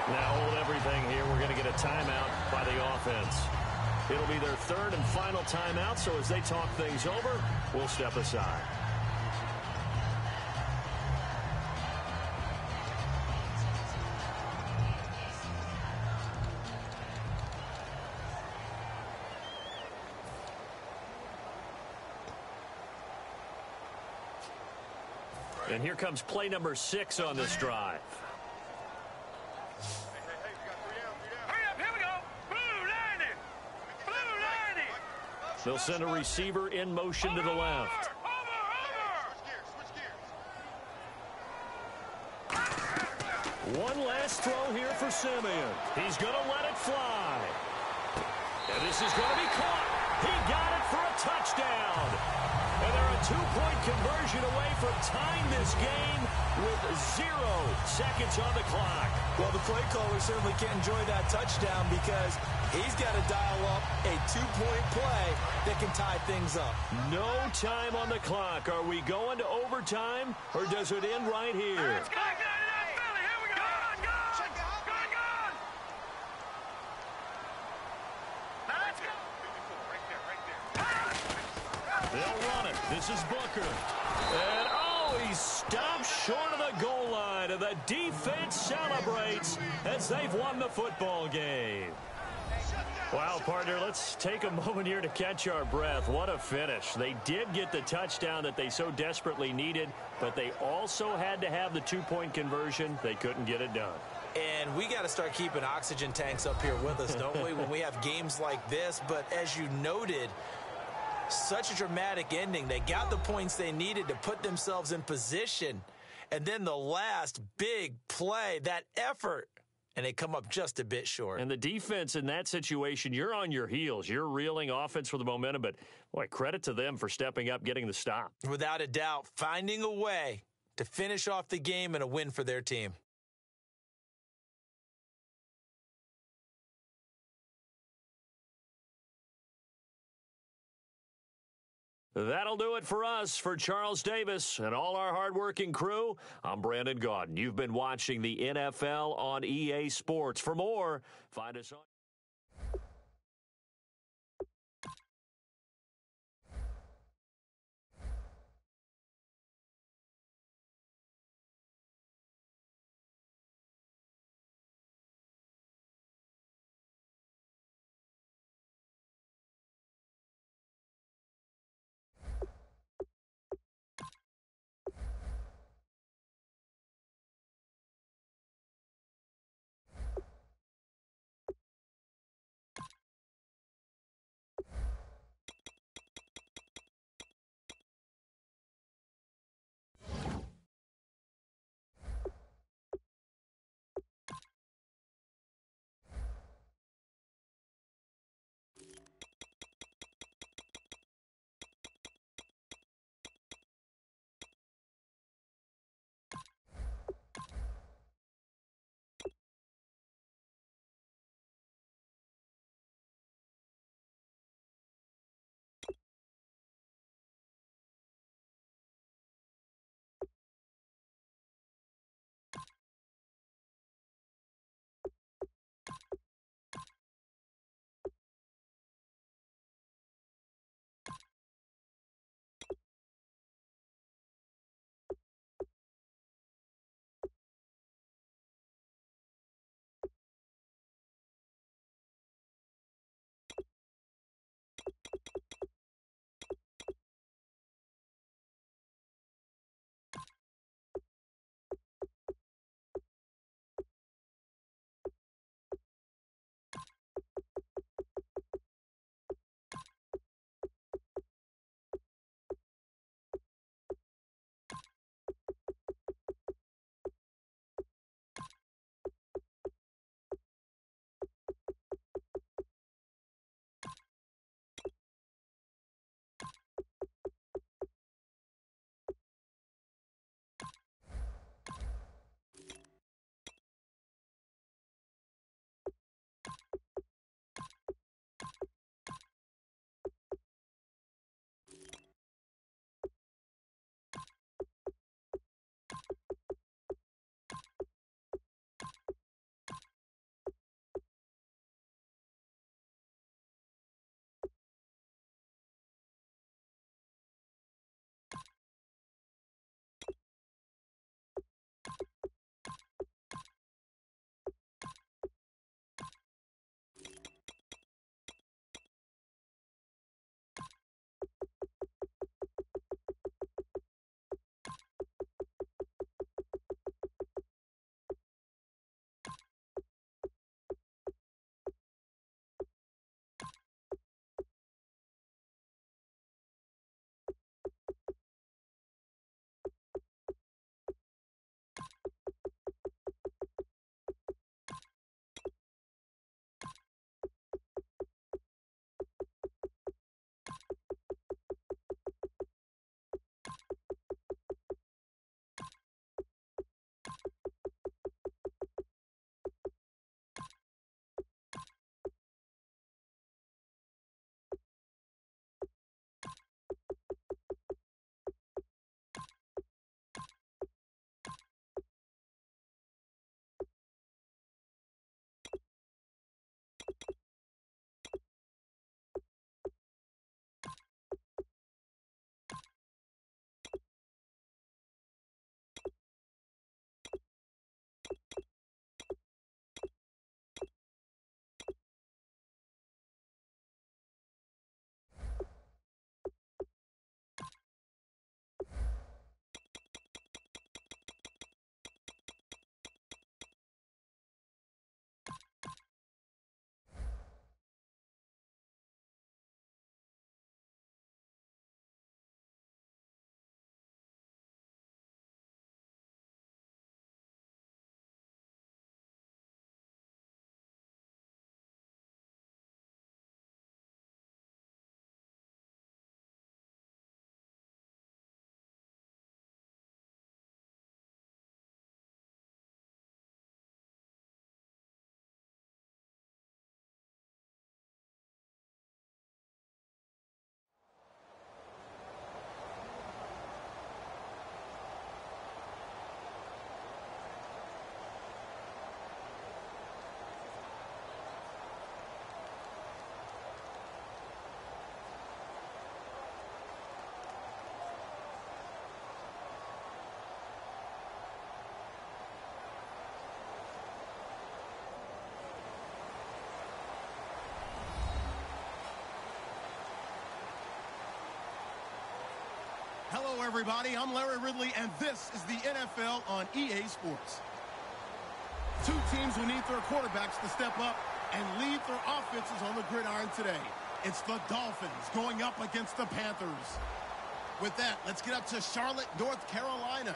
Now hold everything here. We're going to get a timeout by the offense. It'll be their 3rd and final timeout, so as they talk things over, we'll step aside. And here comes play number 6 on this drive. Hurry up, here we go. Blue lining. Blue lining. They'll send a receiver in motion to the left. One last throw here for Simeon. He's going to let it fly. And this is going to be caught. He got it for a touchdown. And they're a 2-point conversion away from tying this game with 0 seconds on the clock. Well, the play caller certainly can't enjoy that touchdown because he's got to dial up a 2-point play that can tie things up. No time on the clock. Are we going to overtime, or does it end right here? Let's go. Here we go. Gone. Now let's go. Right there. They'll run it. This is Booker. And, he stopped short of the goal line, and the defense celebrates as they've won the football game. Wow, partner, let's take a moment here to catch our breath. What a finish. They did get the touchdown that they so desperately needed, but they also had to have the 2-point conversion. They couldn't get it done. And we got to start keeping oxygen tanks up here with us, don't we, when we have games like this? But as you noted, such a dramatic ending. They got the points they needed to put themselves in position. And then the last big play, that effort, and they come up just a bit short. And the defense in that situation, you're on your heels. You're reeling offense for the momentum, but, boy, credit to them for stepping up, getting the stop. Without a doubt, finding a way to finish off the game and a win for their team. That'll do it for us. For Charles Davis and all our hardworking crew, I'm Brandon Gaudin. You've been watching the NFL on EA Sports. For more, find us on everybody. I'm Larry Ridley, and this is the NFL on EA Sports. Two teams will need their quarterbacks to step up and lead their offenses on the gridiron today. It's the Dolphins going up against the Panthers. With that, let's get up to Charlotte, North Carolina,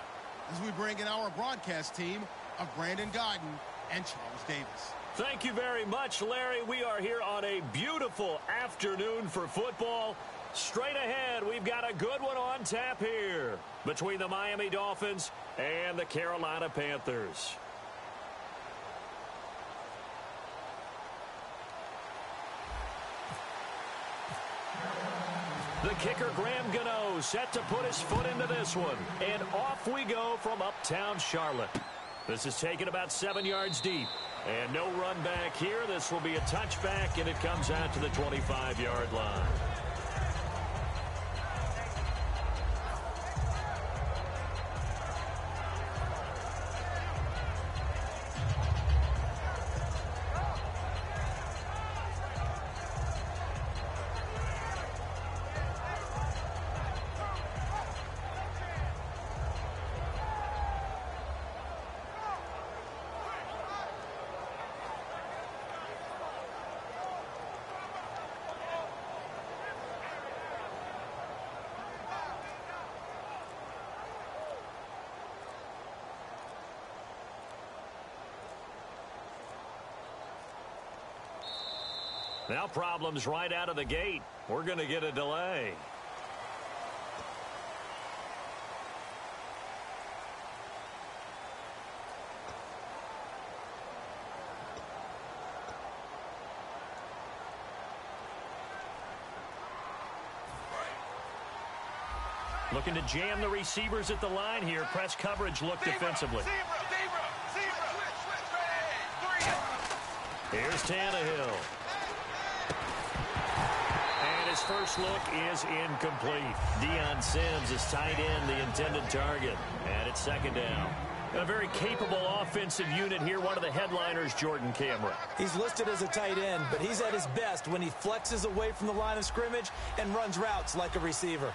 as we bring in our broadcast team of Brandon Godden and Charles Davis. Thank you very much, Larry. We are here on a beautiful afternoon for football. Straight ahead, we've got a good one on tap here between the Miami Dolphins and the Carolina Panthers. The kicker, Graham Gano, set to put his foot into this one. And off we go from uptown Charlotte. This is taken about 7 yards deep. And no run back here. This will be a touchback, and it comes out to the 25-yard line. Now problems right out of the gate. We're going to get a delay. Looking to jam the receivers at the line here. Press coverage look defensively. Here's Tannehill. His first look is incomplete. Deion Sims is tight end, the intended target. And it's second down. A very capable offensive unit here. One of the headliners, Jordan Cameron. He's listed as a tight end, but he's at his best when he flexes away from the line of scrimmage and runs routes like a receiver.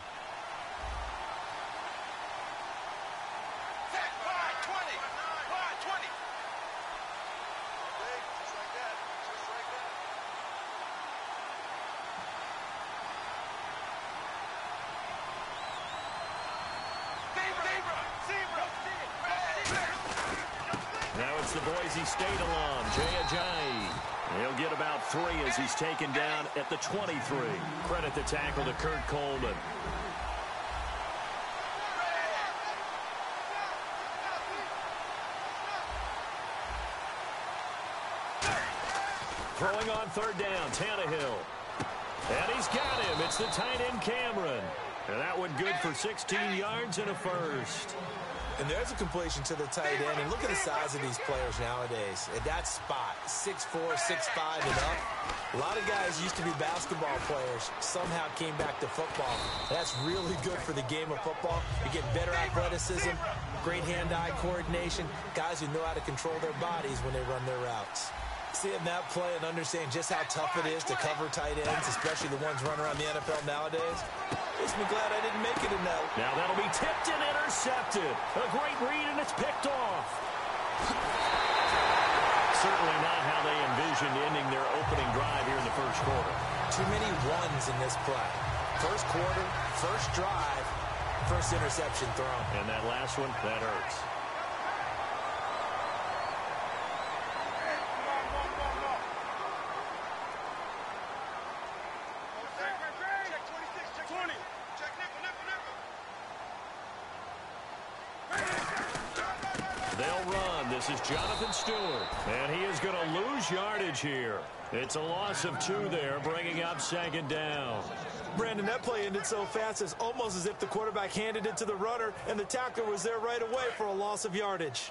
The Boise State alum, Jay Ajayi. He'll get about 3 as he's taken down at the 23. Credit the tackle to Kurt Coleman. Throwing on third down, Tannehill. And he's got him. It's the tight end, Cameron. And that one good for 16 yards and a first. And there's a completion to the tight end. And look at the size of these players nowadays. At that spot, 6'4", 6'5", and up. A lot of guys used to be basketball players, somehow came back to football. That's really good for the game of football. You get better athleticism, great hand-eye coordination, guys who know how to control their bodies when they run their routes. Seeing that play and understand just how tough it is to cover tight ends, especially the ones running around the NFL nowadays, makes me glad I didn't make it in that. Now that'll be tipped and intercepted. A great read, and it's picked off. Certainly not how they envisioned ending their opening drive here in the first quarter. Too many ones in this play. First quarter, first drive, first interception thrown. And that last one, that hurts. This is Jonathan Stewart, and he is going to lose yardage here. It's a loss of 2 there, bringing up second down. Brandon, that play ended so fast, it's almost as if the quarterback handed it to the runner, and the tackler was there right away for a loss of yardage.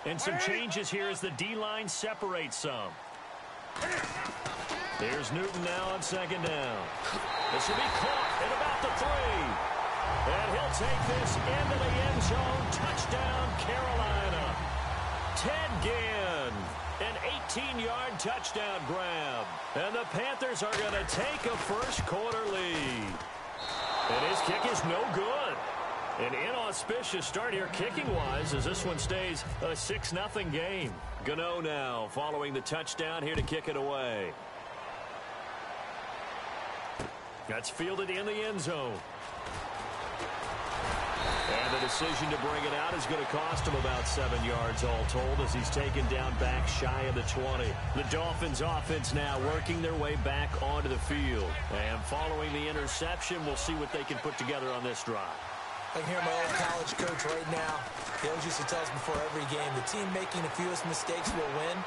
And some changes here as the D-line separates some. Here's Newton now on second down. This will be caught at about the 3. And he'll take this into the end zone. Touchdown, Carolina. Ted Ginn. An 18-yard touchdown grab. And the Panthers are going to take a first-quarter lead. And his kick is no good. An inauspicious start here kicking-wise as this one stays a 6-0 game. Gano now following the touchdown here to kick it away. That's fielded in the end zone. And the decision to bring it out is going to cost him about 7 yards all told as he's taken down back shy of the 20. The Dolphins offense now working their way back onto the field. And following the interception, we'll see what they can put together on this drive. I can hear my old college coach right now. He always used to tell us before every game, the team making the fewest mistakes will win.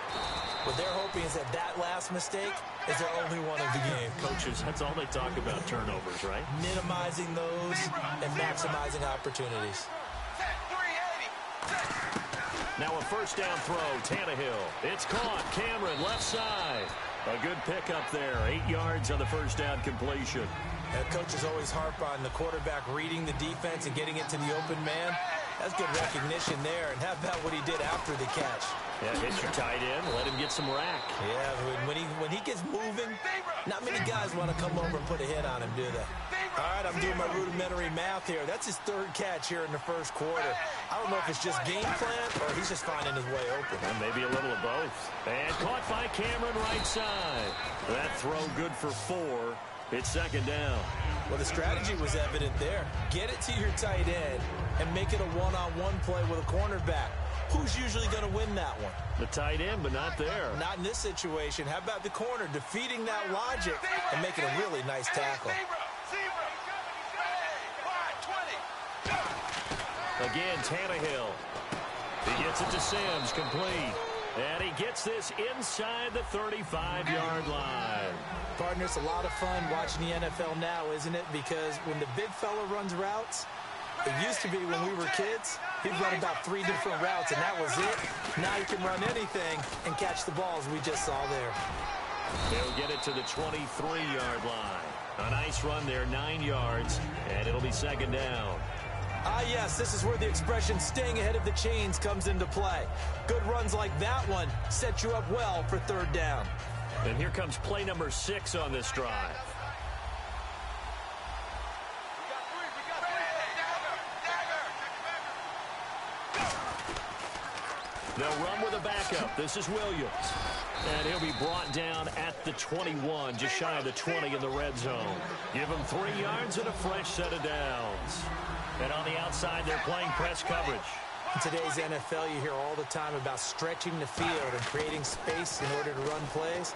What they're hoping is that that last mistake is their only one of the game. Coaches, that's all they talk about, turnovers, right? Minimizing those and maximizing opportunities. Now a first down throw, Tannehill. It's caught, Cameron, left side. A good pickup there, 8 yards on the first down completion. And coaches always harp on the quarterback reading the defense and getting it to the open man. That's good recognition there. And how about what he did after the catch? Yeah, hit your tight end, let him get some rack. Yeah, when he gets moving, not many guys want to come over and put a hit on him, do they? All right, I'm doing my rudimentary math here. That's his third catch here in the first quarter. I don't know if it's just game plan or he's just finding his way open. Well, maybe a little of both. And caught by Cameron right side. That throw good for 4. It's second down. Well, the strategy was evident there. Get it to your tight end and make it a one-on-one play with a cornerback. Who's usually going to win that one? The tight end, but not there. Not in this situation. How about the corner defeating that logic and making a really nice tackle? Again, Tannehill. He gets it to Sims, complete. And he gets this inside the 35-yard line. Partner, it's a lot of fun watching the NFL now, isn't it? Because when the big fella runs routes, it used to be when we were kids, he'd run about 3 different routes, and that was it. Now he can run anything and catch the balls we just saw there. He'll get it to the 23-yard line. A nice run there, 9 yards, and it'll be second down. Ah, yes, this is where the expression staying ahead of the chains comes into play. Good runs like that one set you up well for third down. And here comes play number 6 on this drive. They'll run with a backup. This is Williams. And he'll be brought down at the 21, just shy of the 20 in the red zone. Give him 3 yards and a fresh set of downs. And on the outside, they're playing press coverage. In today's NFL, you hear all the time about stretching the field and creating space in order to run plays.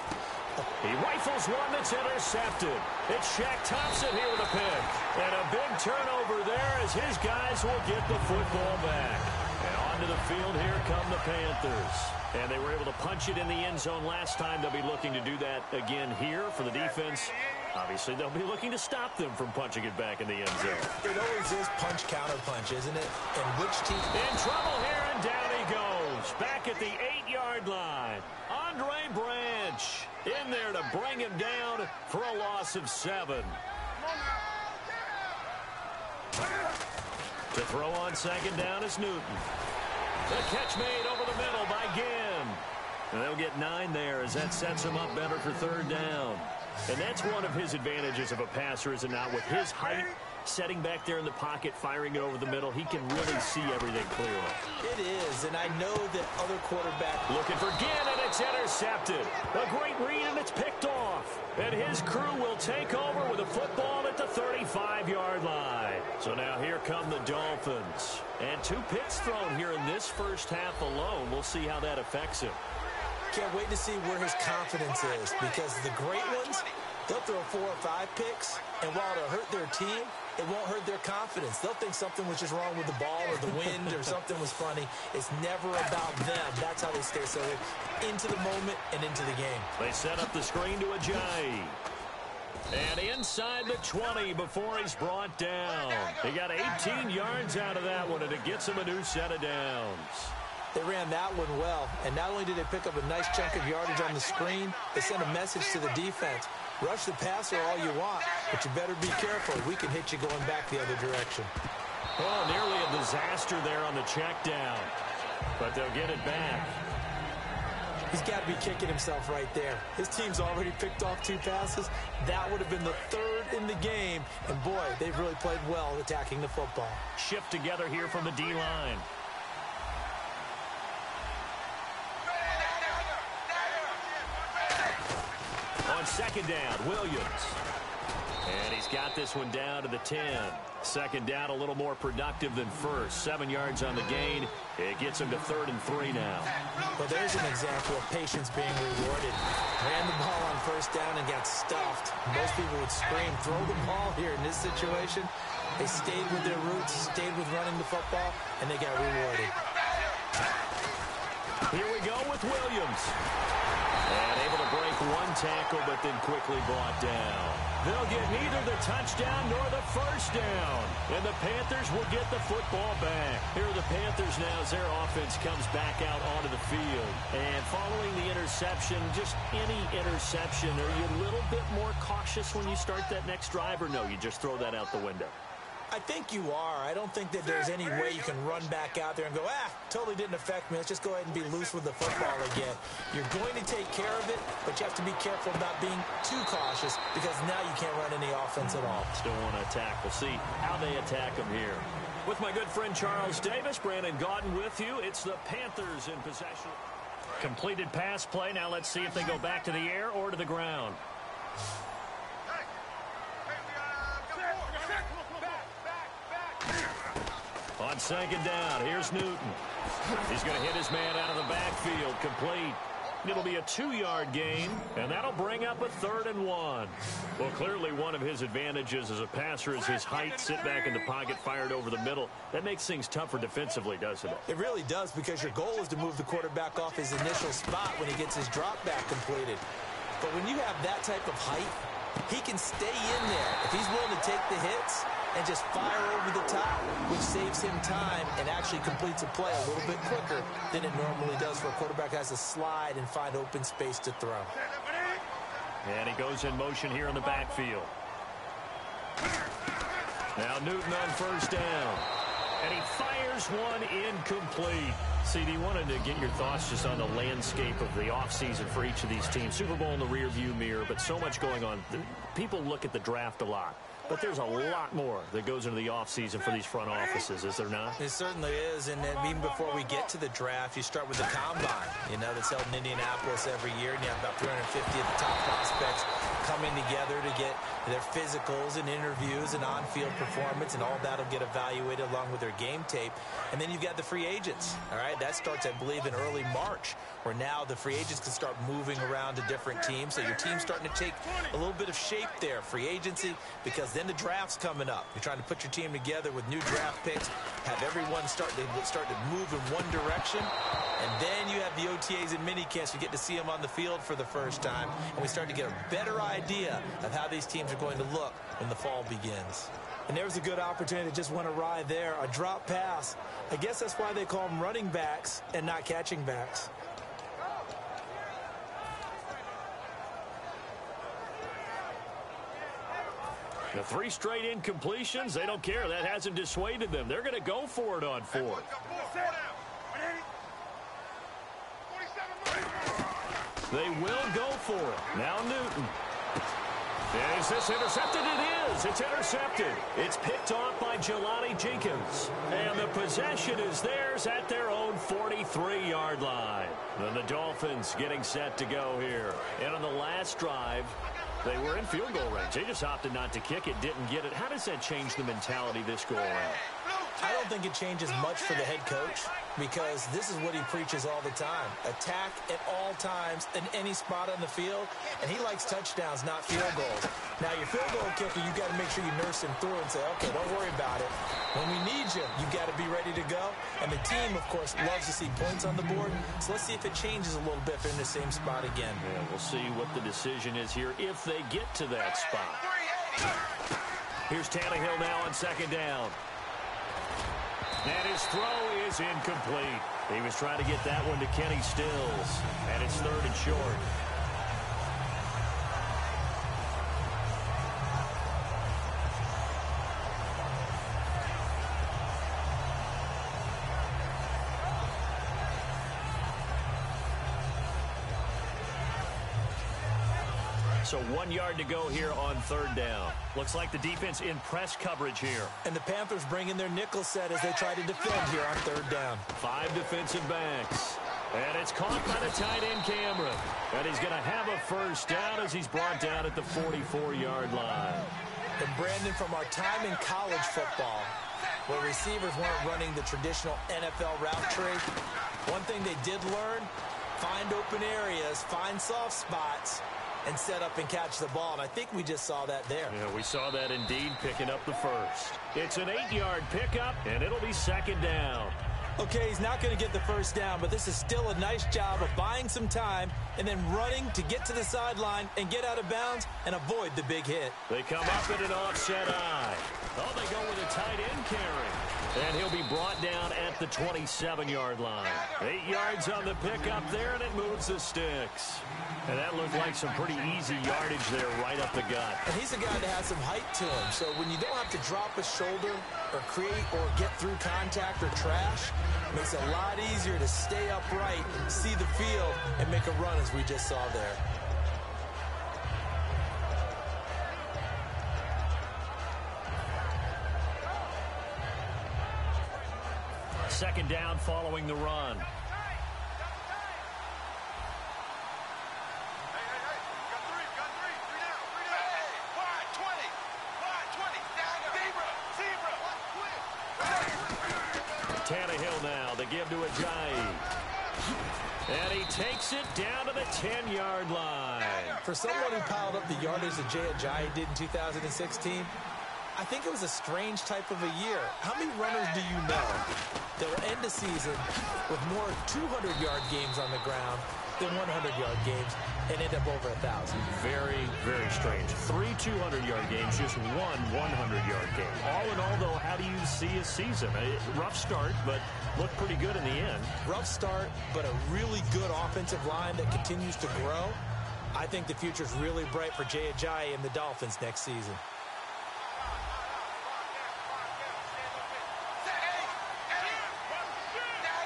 He rifles one that's intercepted. It's Shaq Thompson here with a pick. And a big turnover there as his guys will get the football back. And onto the field here come the Panthers. And they were able to punch it in the end zone last time. They'll be looking to do that again here for the defense. Obviously, they'll be looking to stop them from punching it back in the end zone. It always is punch-counter-punch, isn't it? And which team... In trouble here, and down he goes. Back at the 8-yard line. Andre Branch in there to bring him down for a loss of 7. To throw on second down is Newton. The catch made over the middle by Ginn. And they'll get 9 there as that sets him up better for third down. And that's one of his advantages of a passer, is it not? With his height, setting back there in the pocket, firing it over the middle, he can really see everything clearly. It is, and I know that other quarterbacks... Looking for Ginn, and it's intercepted. A great read, and it's picked off. And his crew will take over with a football at the 35-yard line. So now here come the Dolphins. And 2 picks thrown here in this first half alone. We'll see how that affects him. Can't wait to see where his confidence is, because the great ones, they'll throw 4 or 5 picks, and while it'll hurt their team, it won't hurt their confidence. They'll think something was just wrong with the ball or the wind or something was funny. It's never about them. That's how they stay so into the moment and into the game. They set up the screen to Ajayi. And inside the 20 before he's brought down. He got 18 yards out of that one, and it gets him a new set of downs. They ran that one well, and not only did they pick up a nice chunk of yardage on the screen, they sent a message to the defense. Rush the passer all you want, but you better be careful. We can hit you going back the other direction. Oh, nearly a disaster there on the check down, but they'll get it back. He's got to be kicking himself right there. His team's already picked off 2 passes. That would have been the 3rd in the game. And, boy, they've really played well attacking the football. Shift together here from the D-line. On 2nd down, Williams. And he's got this one down to the 10. 2nd down, a little more productive than first. 7 yards on the gain. It gets him to 3rd and 3 now. Well, there's an example of patience being rewarded. Ran the ball on 1st down and got stuffed. Most people would scream, throw the ball here. In this situation, they stayed with their roots, stayed with running the football, and they got rewarded. Here we go with Williams. And able to break 1 tackle, but then quickly brought down. They'll get neither the touchdown nor the 1st down. And the Panthers will get the football back. Here are the Panthers now as their offense comes back out onto the field. And following the interception, just any interception, are you a little bit more cautious when you start that next drive, or no, you just throw that out the window? I think you are. I don't think that there's any way you can run back out there and go, totally didn't affect me. Let's just go ahead and be loose with the football again. You're going to take care of it, but you have to be careful about being too cautious because now you can't run any offense at all. Still want to attack. We'll see how they attack them here. With my good friend Charles Davis, Brandon Gaudin with you. It's the Panthers in possession. Completed pass play. Now let's see if they go back to the air or to the ground. On 2nd down, here's Newton. He's going to hit his man out of the backfield, complete. It'll be a 2-yard gain, and that'll bring up a 3rd and 1. Well, clearly one of his advantages as a passer is his height, sit back in the pocket, fired over the middle. That makes things tougher defensively, doesn't it? It really does, because your goal is to move the quarterback off his initial spot when he gets his drop back completed. But when you have that type of height, he can stay in there. If he's willing to take the hits and just fire over the top, which saves him time and actually completes a play a little bit quicker than it normally does for a quarterback who has to slide and find open space to throw. And he goes in motion here in the backfield. Now Newton on 1st down. And he fires one incomplete. CD, wanted to get your thoughts just on the landscape of the offseason for each of these teams. Super Bowl in the rearview mirror, but so much going on. People look at the draft a lot. But there's a lot more that goes into the offseason for these front offices, is there not? It certainly is, and even before we get to the draft, you start with the combine, that's held in Indianapolis every year, and you have about 350 of the top prospects coming together to get their physicals and interviews and on-field performance, and all that will get evaluated along with their game tape. And then you've got the free agents, all right? That starts, I believe, in early March, where now the free agents can start moving around to different teams, so your team's starting to take a little bit of shape there, free agency, because then the draft's coming up. You're trying to put your team together with new draft picks, have everyone start to move in one direction, and then you have the OTAs and minicamps. You get to see them on the field for the first time, and we start to get a better idea of how these teams are going to look when the fall begins. And there's a good opportunity that just went awry there, a drop pass. I guess that's why they call them running backs and not catching backs. The 3 straight incompletions, they don't care. That hasn't dissuaded them. They're going to go for it on 4th. They will go for it. Now Newton. Is this intercepted? It is. It's intercepted. It's picked off by Jelani Jenkins. And the possession is theirs at their own 43-yard line. And the Dolphins getting set to go here. And on the last drive, they were in field goal range. They just opted not to kick it, didn't get it. How does that change the mentality this go around? I don't think it changes much for the head coach, because this is what he preaches all the time. Attack at all times in any spot on the field, and he likes touchdowns, not field goals. Now, your field goal kicker, you got to make sure you nurse him through and say, okay, don't worry about it. When we need you, you got to be ready to go. And the team, of course, loves to see points on the board. So let's see if it changes a little bit if they're in the same spot again. Yeah, we'll see what the decision is here if they get to that spot. Here's Tannehill now on 2nd down. And his throw is incomplete. He was trying to get that one to Kenny Stills. And it's 3rd and short. So 1 yard to go here on third down. Looks like the defense in press coverage here. And the Panthers bring in their nickel set as they try to defend here on third down. 5 defensive backs. And it's caught by the tight end, Cameron. And he's going to have a first down as he's brought down at the 44-yard line. And Brandon, from our time in college football, where receivers weren't running the traditional NFL route tree, one thing they did learn, find open areas, find soft spots, and set up and catch the ball. And I think we just saw that there. Yeah, we saw that indeed, picking up the first. It's an 8-yard pickup, and it'll be second down. Okay, he's not going to get the first down, but this is still a nice job of buying some time and then running to get to the sideline and get out of bounds and avoid the big hit. They come up in an offset eye. Oh, they go with a tight end carry. And he'll be brought down at the 27-yard line. 8 yards on the pickup there, and it moves the sticks. And that looked like some pretty easy yardage there right up the gut. And he's a guy that has some height to him, so when you don't have to drop a shoulder or create or get through contact or trash, it makes it a lot easier to stay upright, see the field, and make a run as we just saw there. Second down following the run. Tannehill now, they give to Ajayi. And he takes it down to the 10-yard line. For someone who piled up the yardage that Ajayi did in 2016, I think it was a strange type of a year. How many runners do you know that will end the season with more 200-yard games on the ground than 100-yard games and end up over 1,000? Very, very strange. 3 200-yard games, just 1 100-yard game. All in all, though, how do you see a season? A rough start, but looked pretty good in the end. Rough start, but a really good offensive line that continues to grow. I think the future's really bright for Ajayi and the Dolphins next season.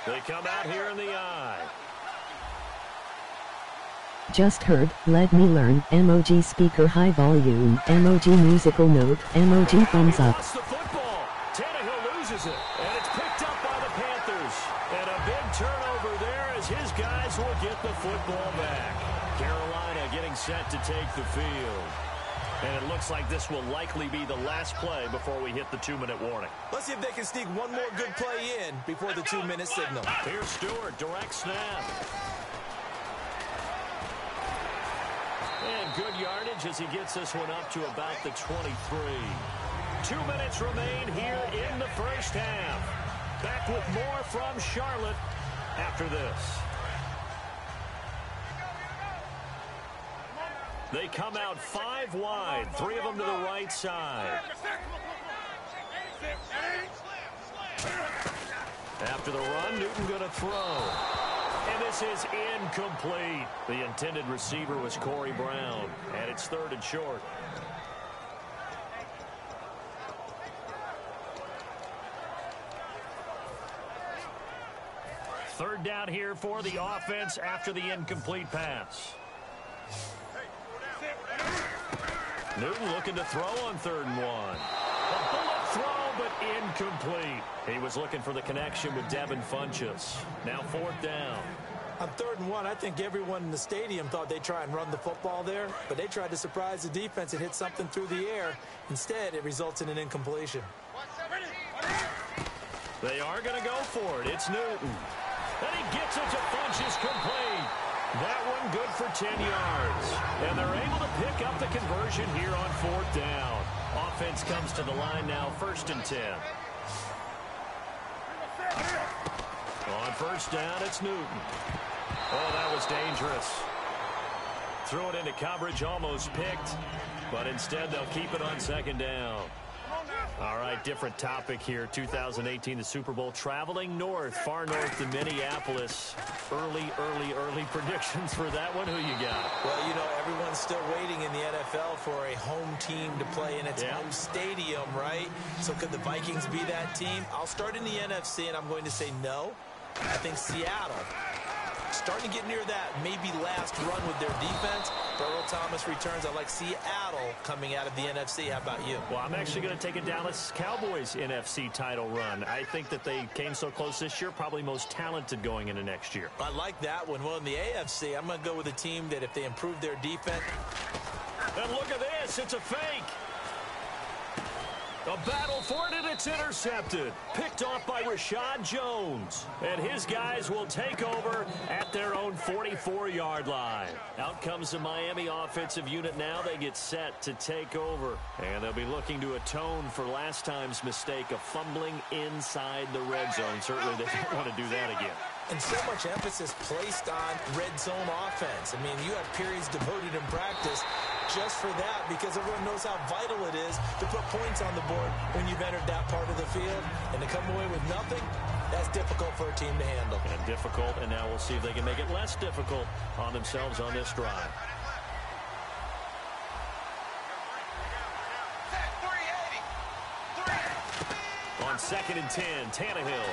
They come out here in the eye. Just heard, let me learn, emoji speaker high volume, emoji musical note, emoji thumbs up. Lost the football. Tannehill loses it, and it's picked up by the Panthers. And a big turnover there as his guys will get the football back. Carolina getting set to take the field. And it looks like this will likely be the last play before we hit the 2-minute warning. Let's see if they can sneak one more good play in before the 2-minute signal. Here's Stewart, direct snap. And good yardage as he gets this one up to about the 23. 2 minutes remain here in the first half. Back with more from Charlotte after this. They come out 5 wide, 3 of them to the right side. After the run, Newton going to throw. And this is incomplete. The intended receiver was Corey Brown, and it's 3rd and short. Third down here for the offense after the incomplete pass. Newton looking to throw on 3rd and 1. A bullet throw, but incomplete. He was looking for the connection with Devin Funchess. Now 4th down. On 3rd and 1, I think everyone in the stadium thought they'd try and run the football there, but they tried to surprise the defense and hit something through the air. Instead, it results in an incompletion. They are going to go for it. It's Newton. And he gets it to Funchess complete. That one good for 10 yards. And they're able to pick up the conversion here on 4th down. Offense comes to the line now, 1st and 10. On 1st down, it's Newton. Oh, that was dangerous. Threw it into coverage, almost picked. But instead, they'll keep it on 2nd down. All right, different topic here. 2018, the Super Bowl, traveling north, far north to Minneapolis. Early predictions for that one. Who you got? Well, you know, everyone's still waiting in the NFL for a home team to play in its home stadium, right? So could the Vikings be that team? I'll start in the NFC, and I'm going to say no. I think Seattle starting to get near that maybe last run with their defense. Earl Thomas returns. I like Seattle coming out of the NFC. How about you? Well, I'm actually going to take a Dallas Cowboys NFC title run. I think that they came so close this year, probably most talented going into next year. I like that one. Well, in the AFC, I'm going to go with a team that if they improve their defense. And look at this. It's a fake. A battle for it, and it's intercepted. Picked off by Rashad Jones. And his guys will take over at their own 44-yard line. Out comes the Miami offensive unit now. They get set to take over. And they'll be looking to atone for last time's mistake of fumbling inside the red zone. Certainly they don't want to do that again. And so much emphasis placed on red zone offense. I mean, you have periods devoted in practice just for that because everyone knows how vital it is to put points on the board when you've entered that part of the field. And to come away with nothing, that's difficult for a team to handle. And difficult, and now we'll see if they can make it less difficult on themselves on this drive. On 2nd and 10, Tannehill.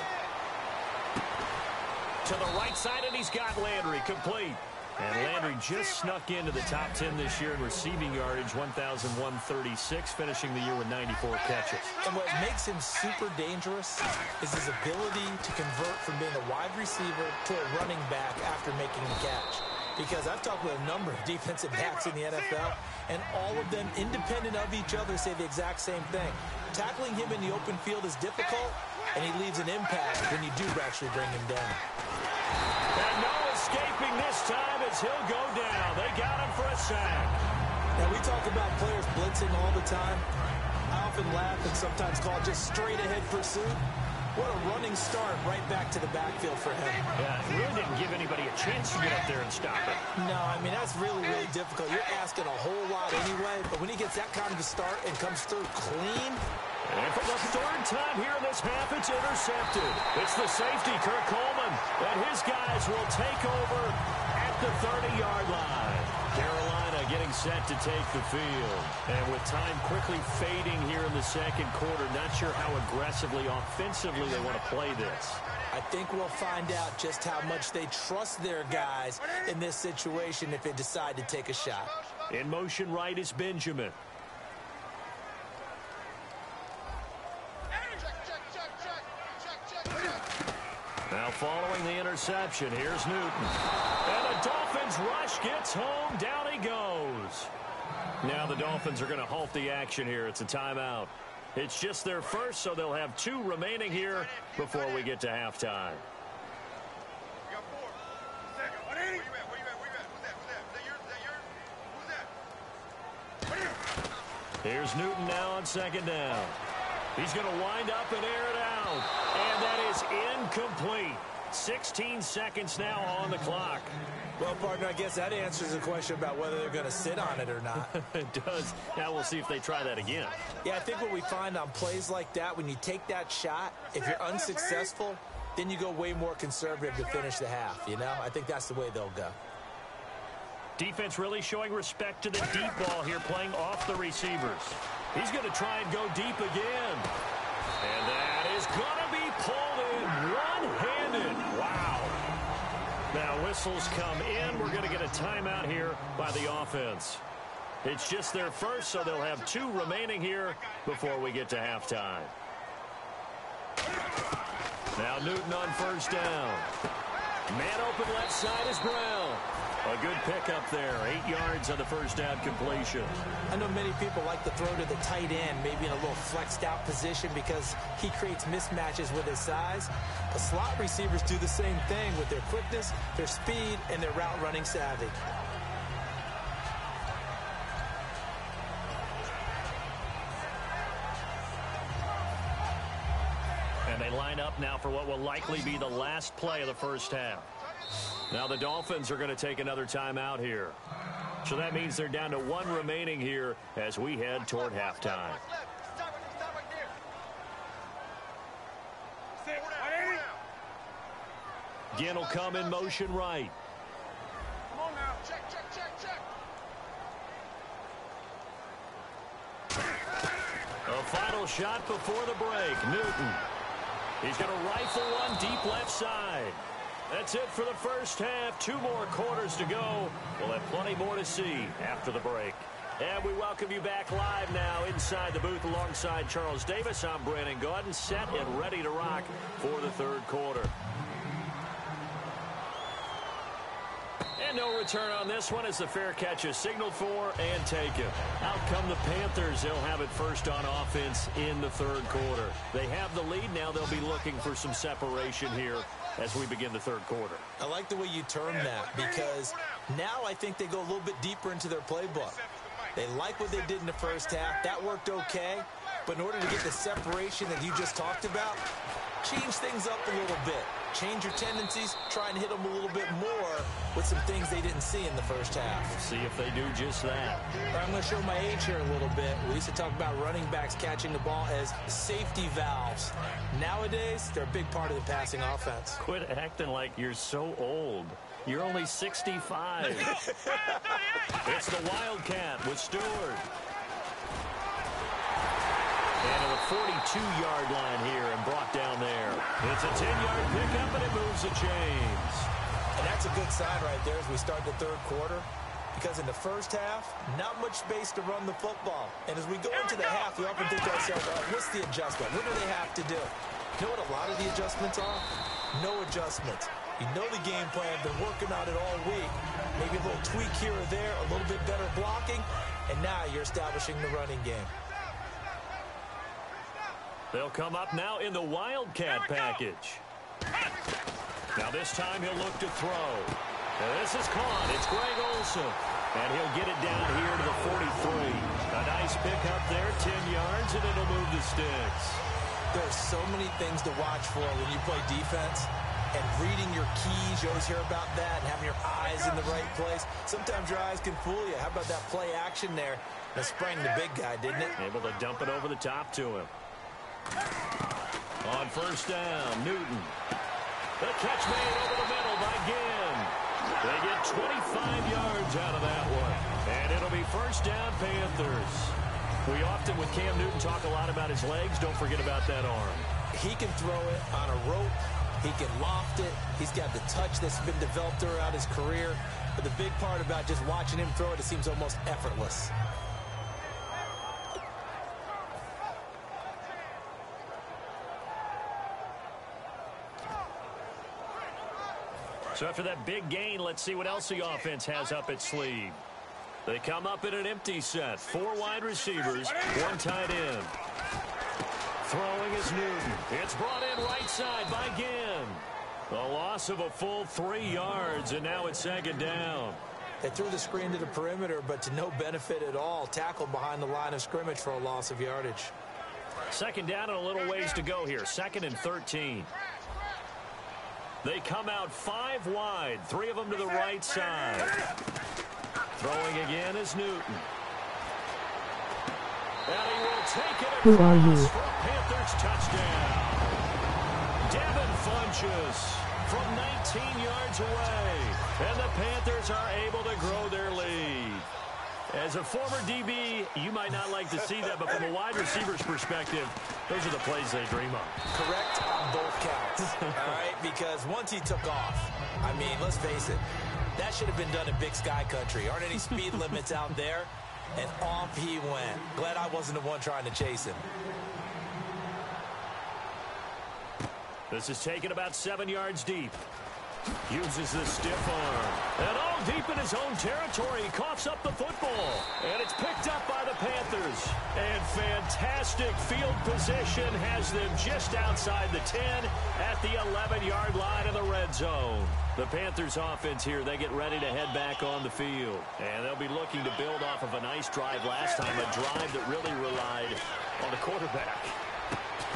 To the right side, and he's got Landry complete. And Landry just snuck into the top 10 this year in receiving yardage, 1,136, finishing the year with 94 catches. And what makes him super dangerous is his ability to convert from being a wide receiver to a running back after making the catch. Because I've talked with a number of defensive backs in the NFL, and all of them, independent of each other, say the exact same thing. Tackling him in the open field is difficult, and he leaves an impact when you do actually bring him down. And no escaping this time as he'll go down. They got him for a sack. Now, we talk about players blitzing all the time. I often laugh and sometimes call it just straight-ahead pursuit. What a running start right back to the backfield for him. Yeah, he really didn't give anybody a chance to get up there and stop it. No, I mean, that's really, really difficult. You're asking a whole lot anyway, but when he gets that kind of a start and comes through clean. And for the third time here in this half, it's intercepted. It's the safety, Kirk Coleman, and his guys will take over at the 30-yard line. Carolina getting set to take the field. And with time quickly fading here in the second quarter, not sure how aggressively, offensively they want to play this. I think we'll find out just how much they trust their guys in this situation if they decide to take a shot. In motion right is Benjamin. Now following the interception, here's Newton. And the Dolphins rush gets home. Down he goes. Now the Dolphins are going to halt the action here. It's a timeout. It's just their first, so they'll have 2 remaining here before we get to halftime. Here's Newton now on 2nd down. He's going to wind up and air it out. And that is incomplete. 16 seconds now on the clock. Well, partner, I guess that answers the question about whether they're going to sit on it or not. It does. Now we'll see if they try that again. Yeah, I think what we find on plays like that, when you take that shot, if you're unsuccessful, then you go way more conservative to finish the half, you know? I think that's the way they'll go. Defense really showing respect to the deep ball here, playing off the receivers. He's going to try and go deep again. And that is going to be pulled in one-handed. Wow. Now whistles come in. We're going to get a timeout here by the offense. It's just their first, so they'll have 2 remaining here before we get to halftime. Now Newton on 1st down. Man open left side is Brown. A good pickup there. 8 yards on the 1st down completion. I know many people like to throw to the tight end, maybe in a little flexed out position because he creates mismatches with his size. The slot receivers do the same thing with their quickness, their speed, and their route running savvy. And they line up now for what will likely be the last play of the 1st half. Now the Dolphins are going to take another timeout here. So that means they're down to 1 remaining here as we head toward halftime. Ginn will come in motion right. Come on now. Check. A final shot before the break. Newton. He's going to rifle one deep left side. That's it for the first half. 2 more quarters to go. We'll have plenty more to see after the break. And we welcome you back live now inside the booth alongside Charles Davis. I'm Brandon Gaudin, set and ready to rock for the third quarter. And no return on this one as the fair catch is signaled for and taken. Out come the Panthers. They'll have it first on offense in the third quarter. They have the lead. Now they'll be looking for some separation here as we begin the third quarter. I like the way you term that because now I think they go a little bit deeper into their playbook. They like what they did in the first half. That worked okay. But in order to get the separation that you just talked about, change things up a little bit. Change your tendencies. Try and hit them a little bit more with some things they didn't see in the first half. See if they do just that. I'm going to show my age here a little bit. We used to talk about running backs catching the ball as safety valves. Nowadays, they're a big part of the passing offense. Quit acting like you're so old. You're only 65. It's the Wildcat with Stewart. And to the 42-yard line here and brought down there. It's a 10-yard pickup, and it moves the chains. And that's a good sign right there as we start the third quarter. Because in the first half, not much space to run the football. And as we go into the half, we often think to ourselves, what's the adjustment? What do they have to do? You know what a lot of the adjustments are? No adjustments. You know the game plan, been working on it all week. Maybe a little tweak here or there, a little bit better blocking, and now you're establishing the running game. They'll come up now in the Wildcat package. Now this time he'll look to throw. Now this is caught. It's Greg Olsen. And he'll get it down here to the 43. A nice pick up there, 10 yards, and it'll move the sticks. There's so many things to watch for when you play defense. And reading your keys, you always hear about that, and having your eyes in the right place. Sometimes your eyes can fool you. How about that play action there? That sprang the big guy, didn't it? Able to dump it over the top to him. On first down, Newton. The catch made over the middle by Ginn. They get 25 yards out of that one. And it'll be first down, Panthers. We often, with Cam Newton, talk a lot about his legs. Don't forget about that arm. He can throw it on a rope. He can loft it. He's got the touch that's been developed throughout his career. But the big part about just watching him throw it, it seems almost effortless. So after that big gain, let's see what else the offense has up its sleeve. They come up in an empty set. 4 wide receivers, 1 tight end. Throwing is Newton. It's brought in right side by Ginn. The loss of a full 3 yards, and now it's second down. They threw the screen to the perimeter, but to no benefit at all. Tackled behind the line of scrimmage for a loss of yardage. Second down and a little ways to go here. 2nd and 13. They come out 5 wide. 3 of them to the right side. Throwing again is Newton. And he will take it. Who are you? Panthers touchdown. Devin Funchess from 19 yards away. And the Panthers are able to grow their lead. As a former DB, you might not like to see that, but from a wide receiver's perspective, those are the plays they dream of. Correct on both counts, all right? Because once he took off, I mean, let's face it, that should have been done in Big Sky Country. Aren't any speed limits out there? And off he went. Glad I wasn't the one trying to chase him. This is taken about 7 yards deep. Uses the stiff arm. And all deep in his own territory. He coughs up the football. And it's picked up by the Panthers. And fantastic field position has them just outside the 10 at the 11-yard line in the red zone. The Panthers offense here, they get ready to head back on the field. And they'll be looking to build off of a nice drive last time, a drive that really relied on the quarterback.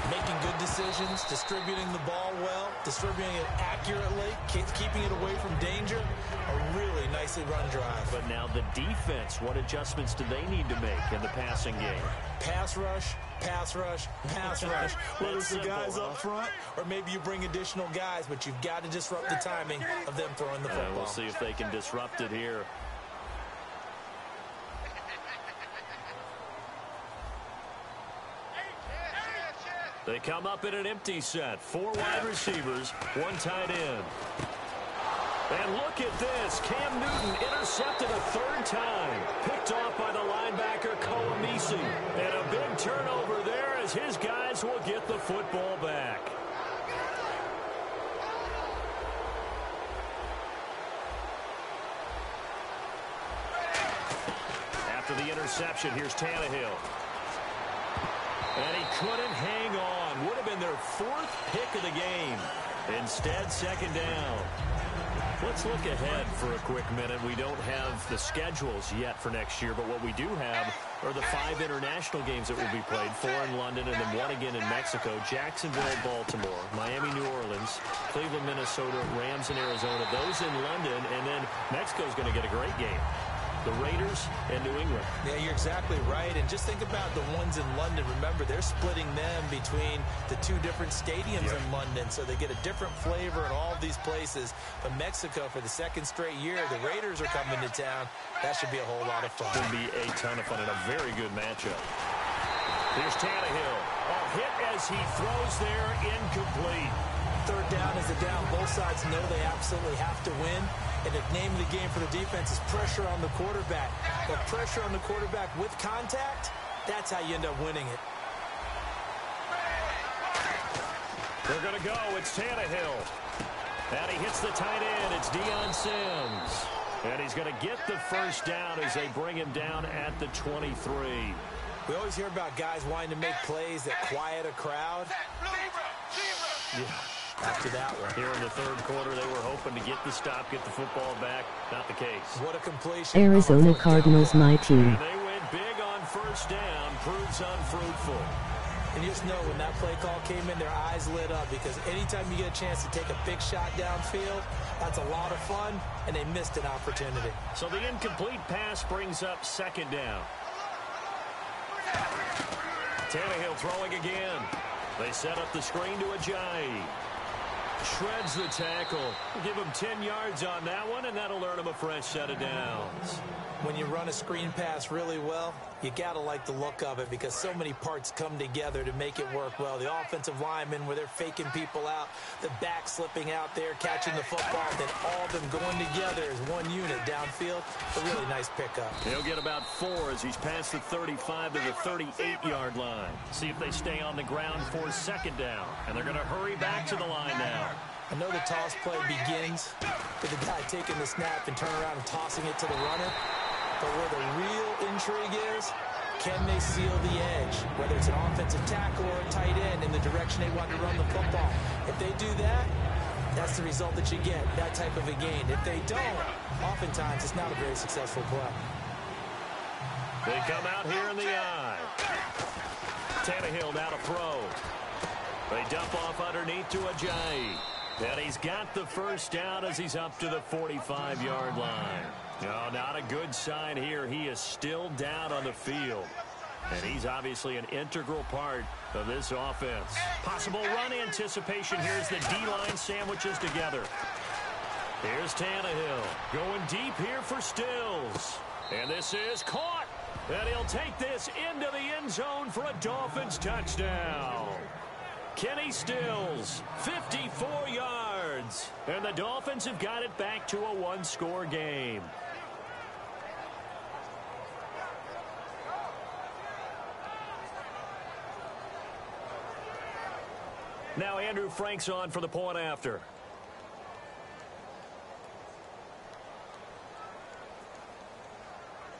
Making good decisions, distributing the ball well, distributing it accurately, keeping it away from danger. A really nicely run drive. But now the defense, what adjustments do they need to make in the passing game? Pass rush, pass rush, pass rush. Whether it's the simple, guys up front, or maybe you bring additional guys, but you've got to disrupt the timing of them throwing the football. We'll see if they can disrupt it here. They come up in an empty set. 4 wide receivers, 1 tight end. And look at this. Cam Newton intercepted a third time. Picked off by the linebacker, Koamisi. And a big turnover there as his guys will get the football back. After the interception, here's Tannehill. And he couldn't hang on. Would have been their fourth pick of the game. Instead, second down. Let's look ahead for a quick minute. We don't have the schedules yet for next year, but what we do have are the 5 international games that will be played, 4 in London and then 1 again in Mexico, Jacksonville, Baltimore, Miami, New Orleans, Cleveland, Minnesota, Rams, and Arizona. Those in London, and then Mexico's going to get a great game. The Raiders and New England. Yeah, you're exactly right. And just think about the ones in London. Remember, they're splitting them between the 2 different stadiums in London, so they get a different flavor in all of these places. But Mexico, for the second straight year, the Raiders are coming to town. That should be a whole lot of fun. Should be a ton of fun and a very good matchup. Here's Tannehill. A hit as he throws there, incomplete. Third down is a down. Both sides know they absolutely have to win. And the name of the game for the defense is pressure on the quarterback. But pressure on the quarterback with contact, that's how you end up winning it. They're going to go. It's Tannehill. And he hits the tight end. It's Deion Sims. And he's going to get the first down as they bring him down at the 23. We always hear about guys wanting to make plays that quiet a crowd. Yeah. After that one. Here in the third quarter, they were hoping to get the stop, get the football back. Not the case. What a completion. Arizona Cardinals, my team. And they went big on first down. Proves unfruitful. And you just know when that play call came in, their eyes lit up, because anytime you get a chance to take a big shot downfield, that's a lot of fun, and they missed an opportunity. So the incomplete pass brings up second down. Tannehill throwing again. They set up the screen to Ajayi. Shreds the tackle. Give him 10 yards on that one, and that'll earn him a fresh set of downs. When you run a screen pass really well, you got to like the look of it, because so many parts come together to make it work well. The offensive linemen, where they're faking people out, the back slipping out there, catching the football, then all of them going together as one unit downfield. A really nice pickup. He'll get about 4 as he's past the 35 to the 38-yard line. See if they stay on the ground for second down. And they're going to hurry back to the line now. I know the toss play begins with the guy taking the snap and turn around and tossing it to the runner. But where the real intrigue is, can they seal the edge? Whether it's an offensive tackle or a tight end in the direction they want to run the football. If they do that, that's the result that you get, that type of a gain. If they don't, oftentimes it's not a very successful play. They come out here in the eye. Tannehill now to throw. They dump off underneath to Ajayi. And he's got the first down as he's up to the 45-yard line. No, not a good sign here. He is still down on the field. And he's obviously an integral part of this offense. Possible run anticipation here as the D-line sandwiches together. Here's Tannehill going deep here for Stills. And this is caught. And he'll take this into the end zone for a Dolphins touchdown. Kenny Stills, 54 yards. And the Dolphins have got it back to a one-score game. Now Andrew Frank's on for the point after.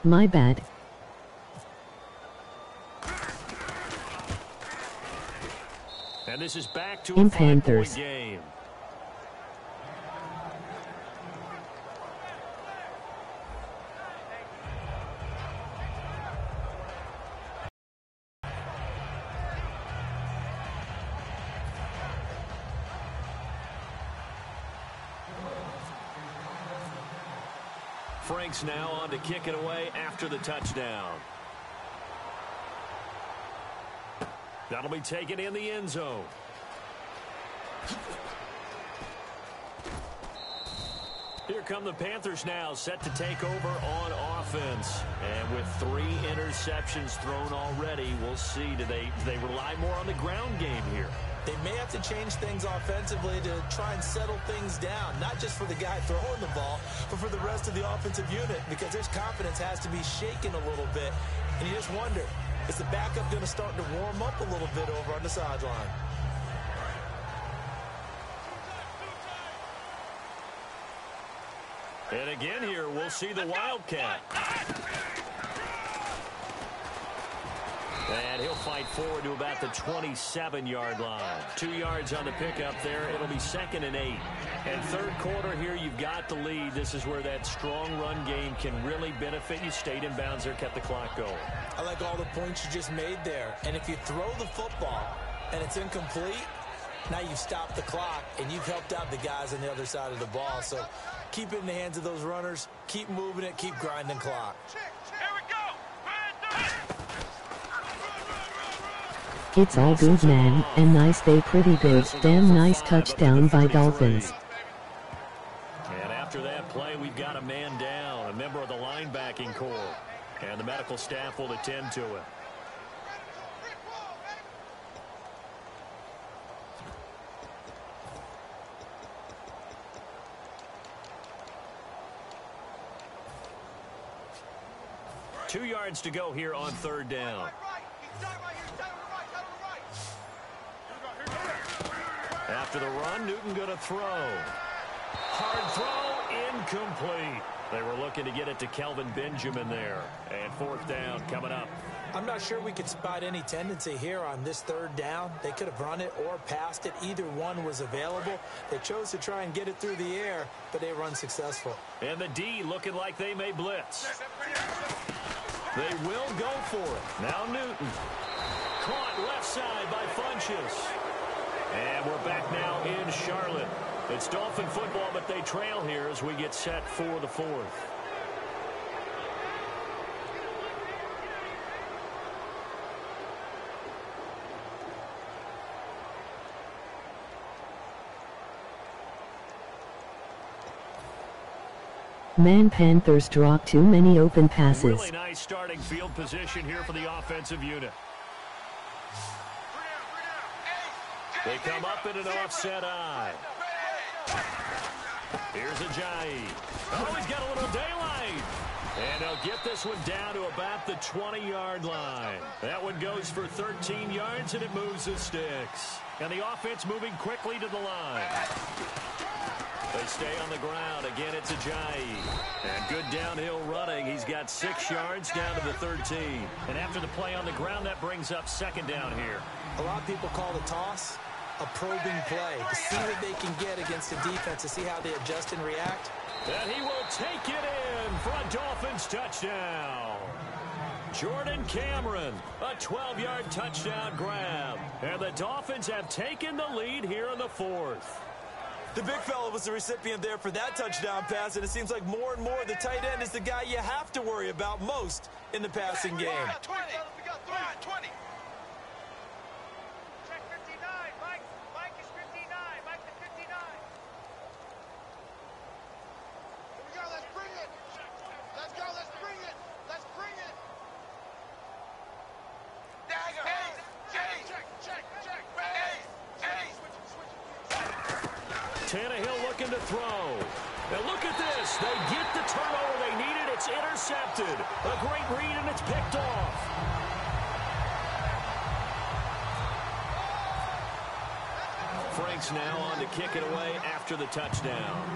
My bad. And this is back to In a 5-point Panthers. game. Frank's now on to kick it away after the touchdown. That'll be taken in the end zone. Here here come the Panthers now, set to take over on offense. And with 3 interceptions thrown already, we'll see. Do they rely more on the ground game here? They may have to change things offensively to try and settle things down, not just for the guy throwing the ball, but for the rest of the offensive unit, because their confidence has to be shaken a little bit. And you just wonder, is the backup going to start to warm up a little bit over on the sideline? And again here, we'll see the Wildcat. And he'll fight forward to about the 27-yard line. 2 yards on the pickup there. It'll be 2nd and 8. And third quarter here, you've got the lead. This is where that strong run game can really benefit you. Stayed in bounds there, kept the clock going. I like all the points you just made there. And if you throw the football and it's incomplete, now you've stopped the clock and you've helped out the guys on the other side of the ball. So keep it in the hands of those runners. Keep moving it. Keep grinding clock. Here we go. It's all good, man, and nice day, pretty good. Damn nice touchdown by Dolphins. And after that play, we've got a man down, a member of the linebacking corps. And the medical staff will attend to it. Two yards to go here on third down. After the run, Newton going to throw. Hard throw, incomplete. They were looking to get it to Kelvin Benjamin there. And fourth down coming up. I'm not sure we could spot any tendency here on this third down. They could have run it or passed it. Either one was available. They chose to try and get it through the air, but they were unsuccessful. And the D looking like they may blitz. They will go for it. Now Newton. Caught left side by Funchess. And we're back now in Charlotte. It's Dolphin football, but they trail here as we get set for the fourth. Man, Panthers drop too many open passes. Really nice starting field position here for the offensive unit. They come up in an offset eye. Here's Ajayi. Oh, he's got a little daylight. And they'll get this one down to about the 20-yard line. That one goes for 13 yards, and it moves the sticks. And the offense moving quickly to the line. They stay on the ground. Again, it's Ajayi. And good downhill running. He's got 6 yards down to the 13. And after the play on the ground, that brings up second down here. A lot of people call the toss a probing play to see what they can get against the defense, to see how they adjust and react. And he will take it in for a Dolphins touchdown. Jordan Cameron, a 12-yard touchdown grab. And the Dolphins have taken the lead here in the fourth. The big fella was the recipient there for that touchdown pass, and it seems like more and more the tight end is the guy you have to worry about most in the passing game. 20. We got 20. Check 59. Mike is 59. Mike to 59. Here we go. Let's bring it. Let's go. Let's bring it. Let's bring it. Dagger. Check. Tannehill looking to throw. Now look at this. They get the turnover they needed. It's intercepted. A great read, and it's picked off. Franks now on to kick it away after the touchdown.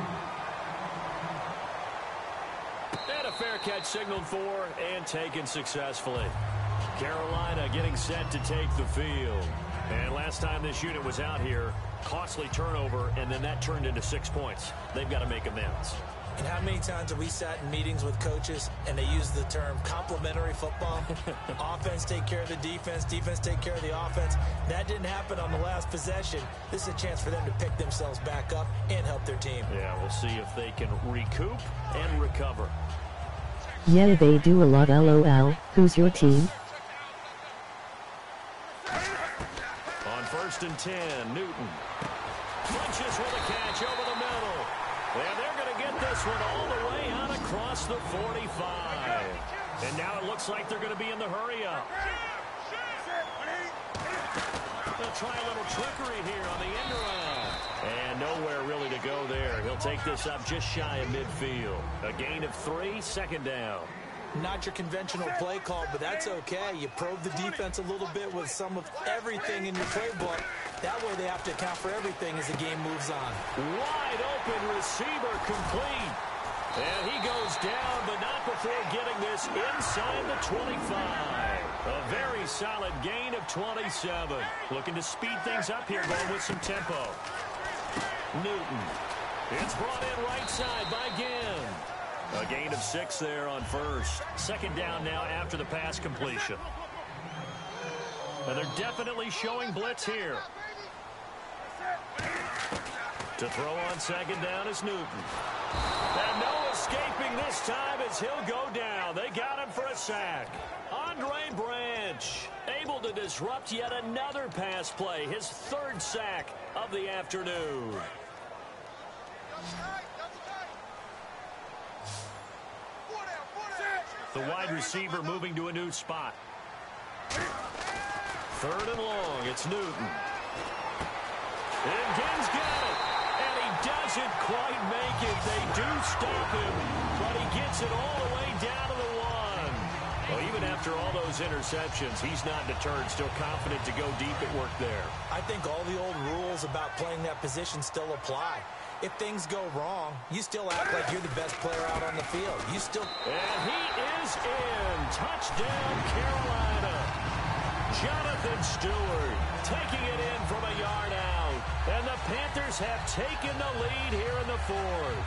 And a fair catch signaled for and taken successfully. Carolina getting set to take the field. And last time this unit was out here, costly turnover, and then that turned into 6 points. They've got to make amends. And how many times have we sat in meetings with coaches and they use the term complementary football? Offense take care of the defense, defense take care of the offense. That didn't happen on the last possession. This is a chance for them to pick themselves back up and help their team. Yeah, we'll see if they can recoup and recover. Yeah, they do a lot, lol. Who's your team? On 1st and 10, Newton. Funches with a catch over the middle. And they're going to get this one all the way out across the 45. And now it looks like they're going to be in the hurry-up. They'll try a little trickery here on the end around. And nowhere really to go there. He'll take this up just shy of midfield. A gain of 3, second down. Not your conventional play call, but that's okay. You probe the defense a little bit with some of everything in your playbook. That way they have to account for everything as the game moves on. Wide open receiver complete. And he goes down, but not before getting this inside the 25. A very solid gain of 27. Looking to speed things up here, going with some tempo. Newton. It's brought in right side by Ginn. A gain of 6 there on first. Second down now after the pass completion. And they're definitely showing blitz here. To throw on second down is Newton. And no escaping this time as he'll go down. They got him for a sack. Andre Branch able to disrupt yet another pass play. His 3rd sack of the afternoon. The wide receiver moving to a new spot. 3rd and long. It's Newton. And Ginn's got it. And he doesn't quite make it. They do stop him. But he gets it all the way down to the 1. Well, even after all those interceptions, he's not deterred. Still confident to go deep at work there. I think all the old rules about playing that position still apply. If things go wrong, you still act like you're the best player out on the field. You still... And he is in. Touchdown, Carolina. Jonathan Stewart taking it in from a yard out. And the Panthers have taken the lead here in the 4th.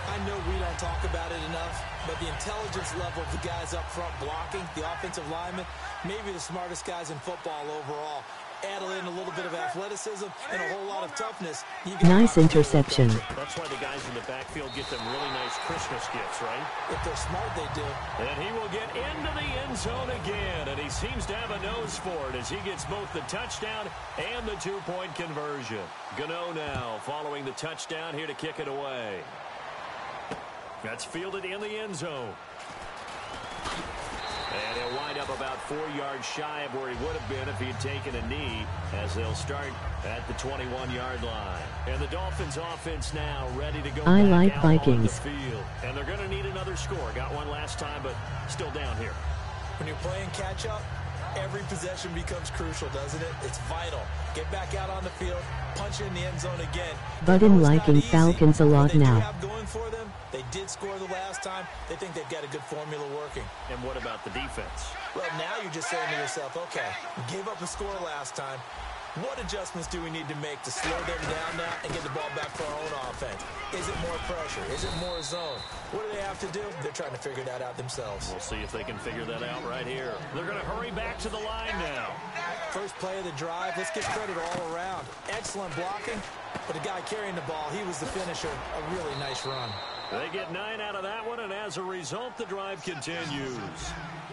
I know we don't talk about it enough, but the intelligence level of the guys up front blocking, the offensive linemen, maybe the smartest guys in football overall. Add in a little bit of athleticism and a whole lot of toughness. Nice interception. That's why the guys in the backfield get them really nice Christmas gifts, right? If they're smart, they do. And he will get into the end zone again, and he seems to have a nose for it as he gets both the touchdown and the 2-point conversion. Gano now following the touchdown here to kick it away. That's fielded in the end zone. And he'll wind up about 4 yards shy of where he would have been if he had taken a knee, as they'll start at the 21-yard line. And the Dolphins offense now ready to go I back like out Vikings. on the field. And they're going to need another score. Got one last time, but still down here. When you're playing catch-up, every possession becomes crucial, doesn't it? It's vital. Get back out on the field, punch in the end zone again. But I'm liking Falcons a lot now. What they do have going for them, they did score the last time. They think they've got a good formula working. And what about the defense? Well, now you're just saying to yourself, okay, we gave up a score last time. What adjustments do we need to make to slow them down now and get the ball back for our own offense? Is it more pressure? Is it more zone? What do they have to do? They're trying to figure that out themselves. We'll see if they can figure that out right here. They're going to hurry back to the line now. First play of the drive, let's give credit all around. Excellent blocking, but the guy carrying the ball, he was the finisher. A really nice run. They get 9 out of that one, and as a result, the drive continues.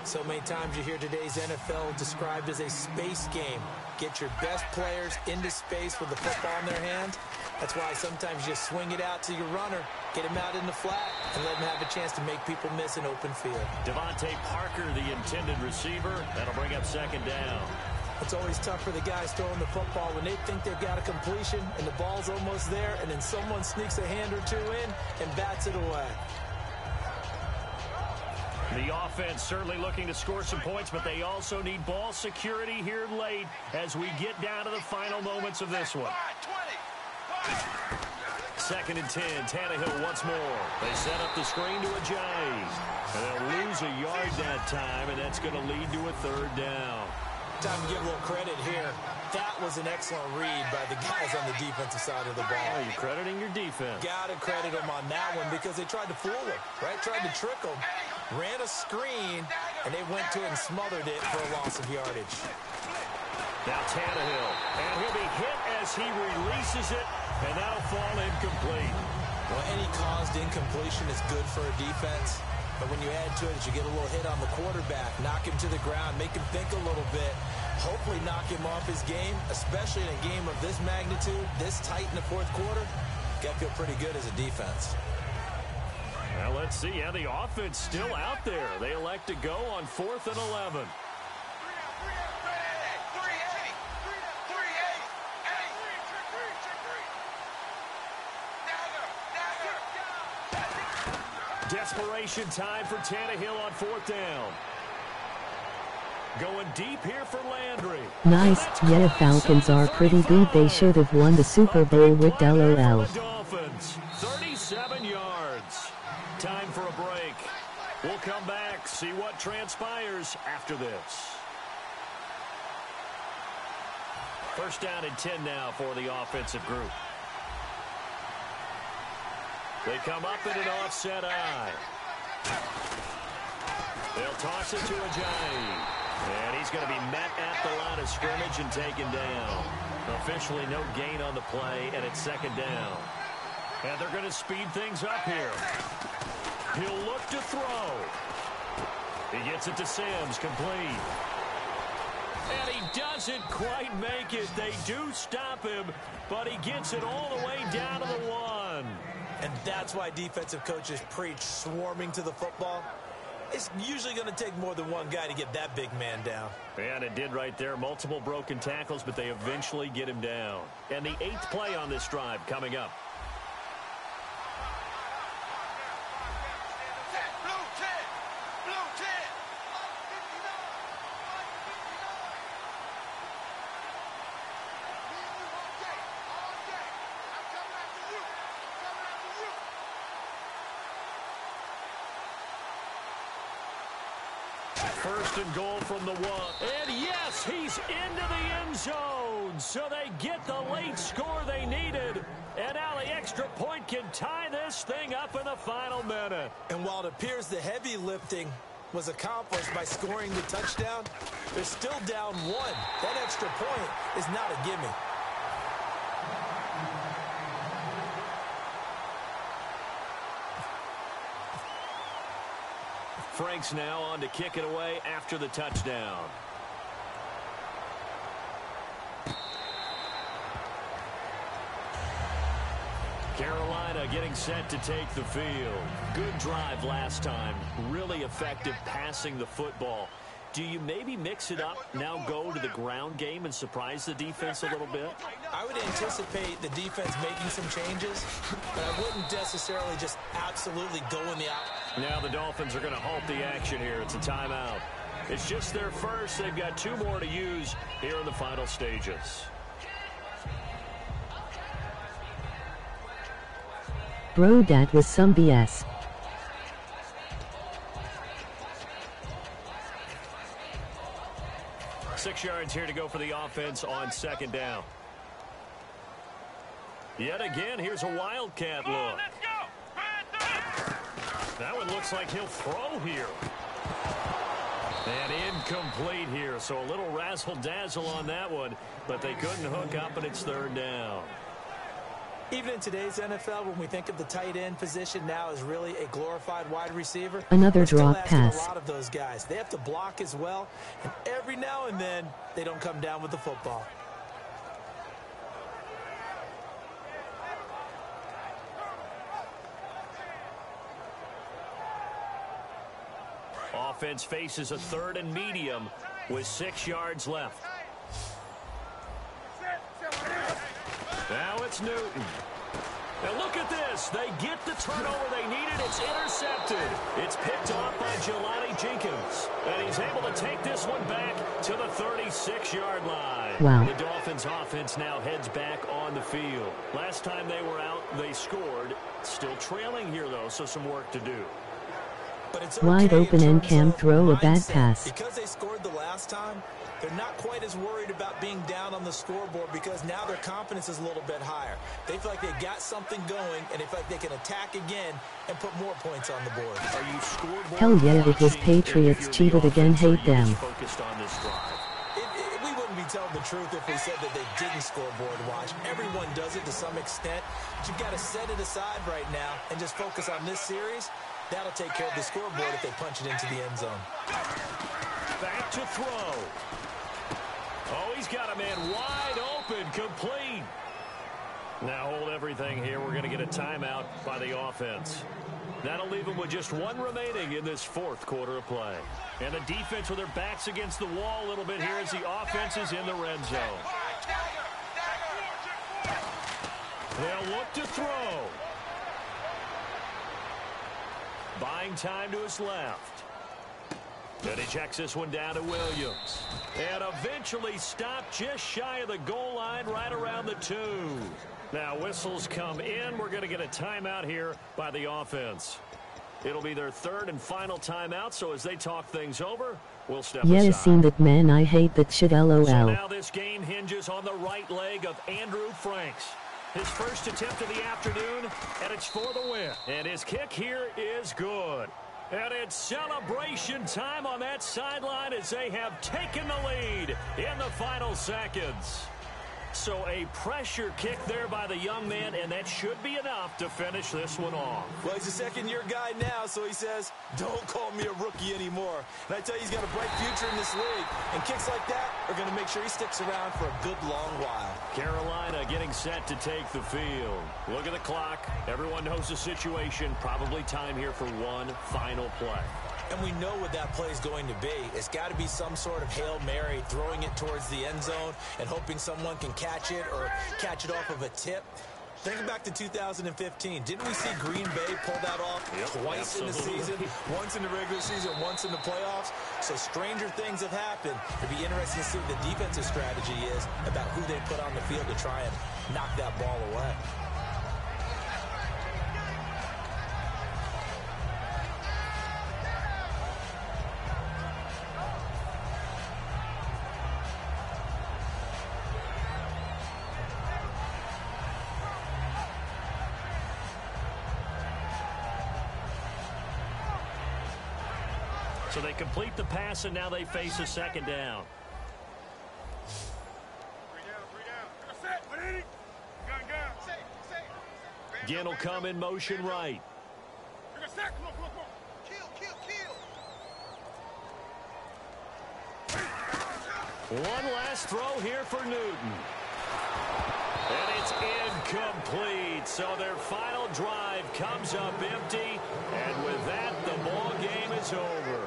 So many times you hear today's NFL described as a space game. Get your best players into space with the football in their hand. That's why sometimes you swing it out to your runner, get him out in the flat, and let him have a chance to make people miss an open field. Devontae Parker, the intended receiver. That'll bring up second down. It's always tough for the guys throwing the football when they think they've got a completion and the ball's almost there, and then someone sneaks a hand or two in and bats it away. The offense certainly looking to score some points, but they also need ball security here late as we get down to the final moments of this one. Second and 10, Tannehill once more. They set up the screen to Ajayi. And they'll lose a yard that time, and that's going to lead to a third down. Time to give a little credit here. That was an excellent read by the guys on the defensive side of the ball. Oh, you're crediting your defense. Got to credit them on that one because they tried to fool him, right? Tried to trick him. Ran a screen, and they went to it and smothered it for a loss of yardage. Now Tannehill, and he'll be hit as he releases it, and that'll fall incomplete. Well, any caused incompletion is good for a defense. But when you add to it, you get a little hit on the quarterback, knock him to the ground, make him think a little bit, hopefully knock him off his game, especially in a game of this magnitude, this tight in the fourth quarter. Got to feel pretty good as a defense. Well, let's see. Yeah, the offense still out there. They elect to go on 4th and 11. Desperation time for Tannehill on 4th down. Going deep here for Landry. Nice. Yeah, Falcons are pretty good. They should have won the Super Bowl with LOL. Dolphins, 37 yards. Time for a break. We'll come back, see what transpires after this. First down and 10 now for the offensive group. They come up in an offset eye. They'll toss it to Ajayi. And he's going to be met at the line of scrimmage and taken down. Officially no gain on the play, and it's 2nd down. And they're going to speed things up here. He'll look to throw. He gets it to Sims, complete. And he doesn't quite make it. They do stop him, but he gets it all the way down to the 1. And that's why defensive coaches preach swarming to the football. It's usually going to take more than one guy to get that big man down. And it did right there. Multiple broken tackles, but they eventually get him down. And the 8th play on this drive coming up. First and goal from the 1. And yes, he's into the end zone. So they get the late score they needed. And now the extra point can tie this thing up in the final minute. And while it appears the heavy lifting was accomplished by scoring the touchdown, they're still down 1. That extra point is not a gimme. Franks now on to kick it away after the touchdown. Carolina getting set to take the field. Good drive last time. Really effective passing the football. Do you maybe mix it up, now go to the ground game and surprise the defense a little bit? I would anticipate the defense making some changes, but I wouldn't necessarily just absolutely go in the out. Now the Dolphins are going to halt the action here. It's a timeout. It's just their first. They've got 2 more to use here in the final stages. Bro, that was some BS. Six yards here to go for the offense on 2nd down. Yet again, here's a wildcat look. That one looks like he'll throw here. And incomplete here, so a little razzle-dazzle on that one, but they couldn't hook up, and it's 3rd down. Even in today's NFL, when we think of the tight end position now as really a glorified wide receiver, another we're still drop asking pass. A lot of those guys, they have to block as well, and every now and then they don't come down with the football. Offense faces a 3rd and medium with 6 yards left. Now it's Newton. Now look at this. They get the turnover they needed. It's intercepted. It's picked off by Jelani Jenkins. And he's able to take this one back to the 36-yard line. Wow. The Dolphins offense now heads back on the field. Last time they were out, they scored. Still trailing here, though, so some work to do. But it's Wide open and Cam throw a bad mindset. pass. Because they scored the last time, they're not quite as worried about being down on the scoreboard because now their confidence is a little bit higher. They feel like they've got something going, and they feel like they can attack again and put more points on the board. Are you scoreboard Hell yeah, it was watching? Patriots If you're the cheated again, offense, are hate you them. just focused on this drive? We wouldn't be telling the truth if we said that they didn't scoreboard watch. Everyone does it to some extent. But you've got to set it aside right now and just focus on this series. That'll take care of the scoreboard if they punch it into the end zone. Back to throw. Oh, he's got a man wide open, complete. Now hold everything here. We're going to get a timeout by the offense. That'll leave them with just one remaining in this fourth quarter of play. And the defense with their backs against the wall a little bit here as the offense is in the red zone. They'll look to throw. Buying time to his left. Then he checks this one down to Williams. And eventually stopped just shy of the goal line right around the 2. Now whistles come in. We're going to get a timeout here by the offense. It'll be their third and final timeout, so as they talk things over, we'll step aside. Yeah, seen that, man. I hate that shit, lol. So now this game hinges on the right leg of Andrew Franks. His first attempt of the afternoon, and it's for the win. And his kick here is good. And it's celebration time on that sideline as they have taken the lead in the final seconds. So a pressure kick there by the young man, and that should be enough to finish this one off. Well, he's a second-year guy now, so he says, don't call me a rookie anymore. And I tell you, he's got a bright future in this league. And kicks like that are going to make sure he sticks around for a good long while. Carolina getting set to take the field. Look at the clock. Everyone knows the situation. Probably time here for one final play. And we know what that play is going to be. It's got to be some sort of Hail Mary, throwing it towards the end zone and hoping someone can catch it or catch it off of a tip. Think back to 2015. Didn't we see Green Bay pull that off twice in the season? Once in the regular season, once in the playoffs. So stranger things have happened. It'd be interesting to see what the defensive strategy is about who they put on the field to try and knock that ball away. So they complete the pass, and now they face a second down. Ginn will come in motion right. One last throw here for Newton. And it's incomplete. So their final drive comes up empty. And with that, the ball game is over.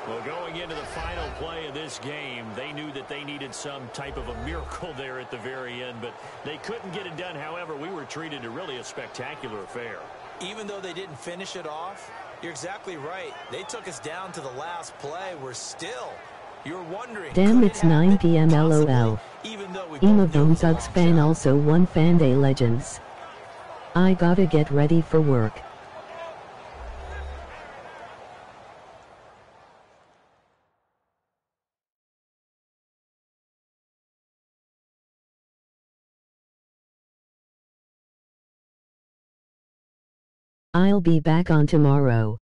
Well, going into the final play of this game, they knew that they needed some type of a miracle there at the very end, but they couldn't get it done. However, we were treated to really a spectacular affair. Even though they didn't finish it off, you're exactly right. They took us down to the last play. We're still... You're wondering, damn, it's 9 p.m. LOL. Emo Bone Thugs fan, also one fan day legends. I gotta get ready for work. I'll be back on tomorrow.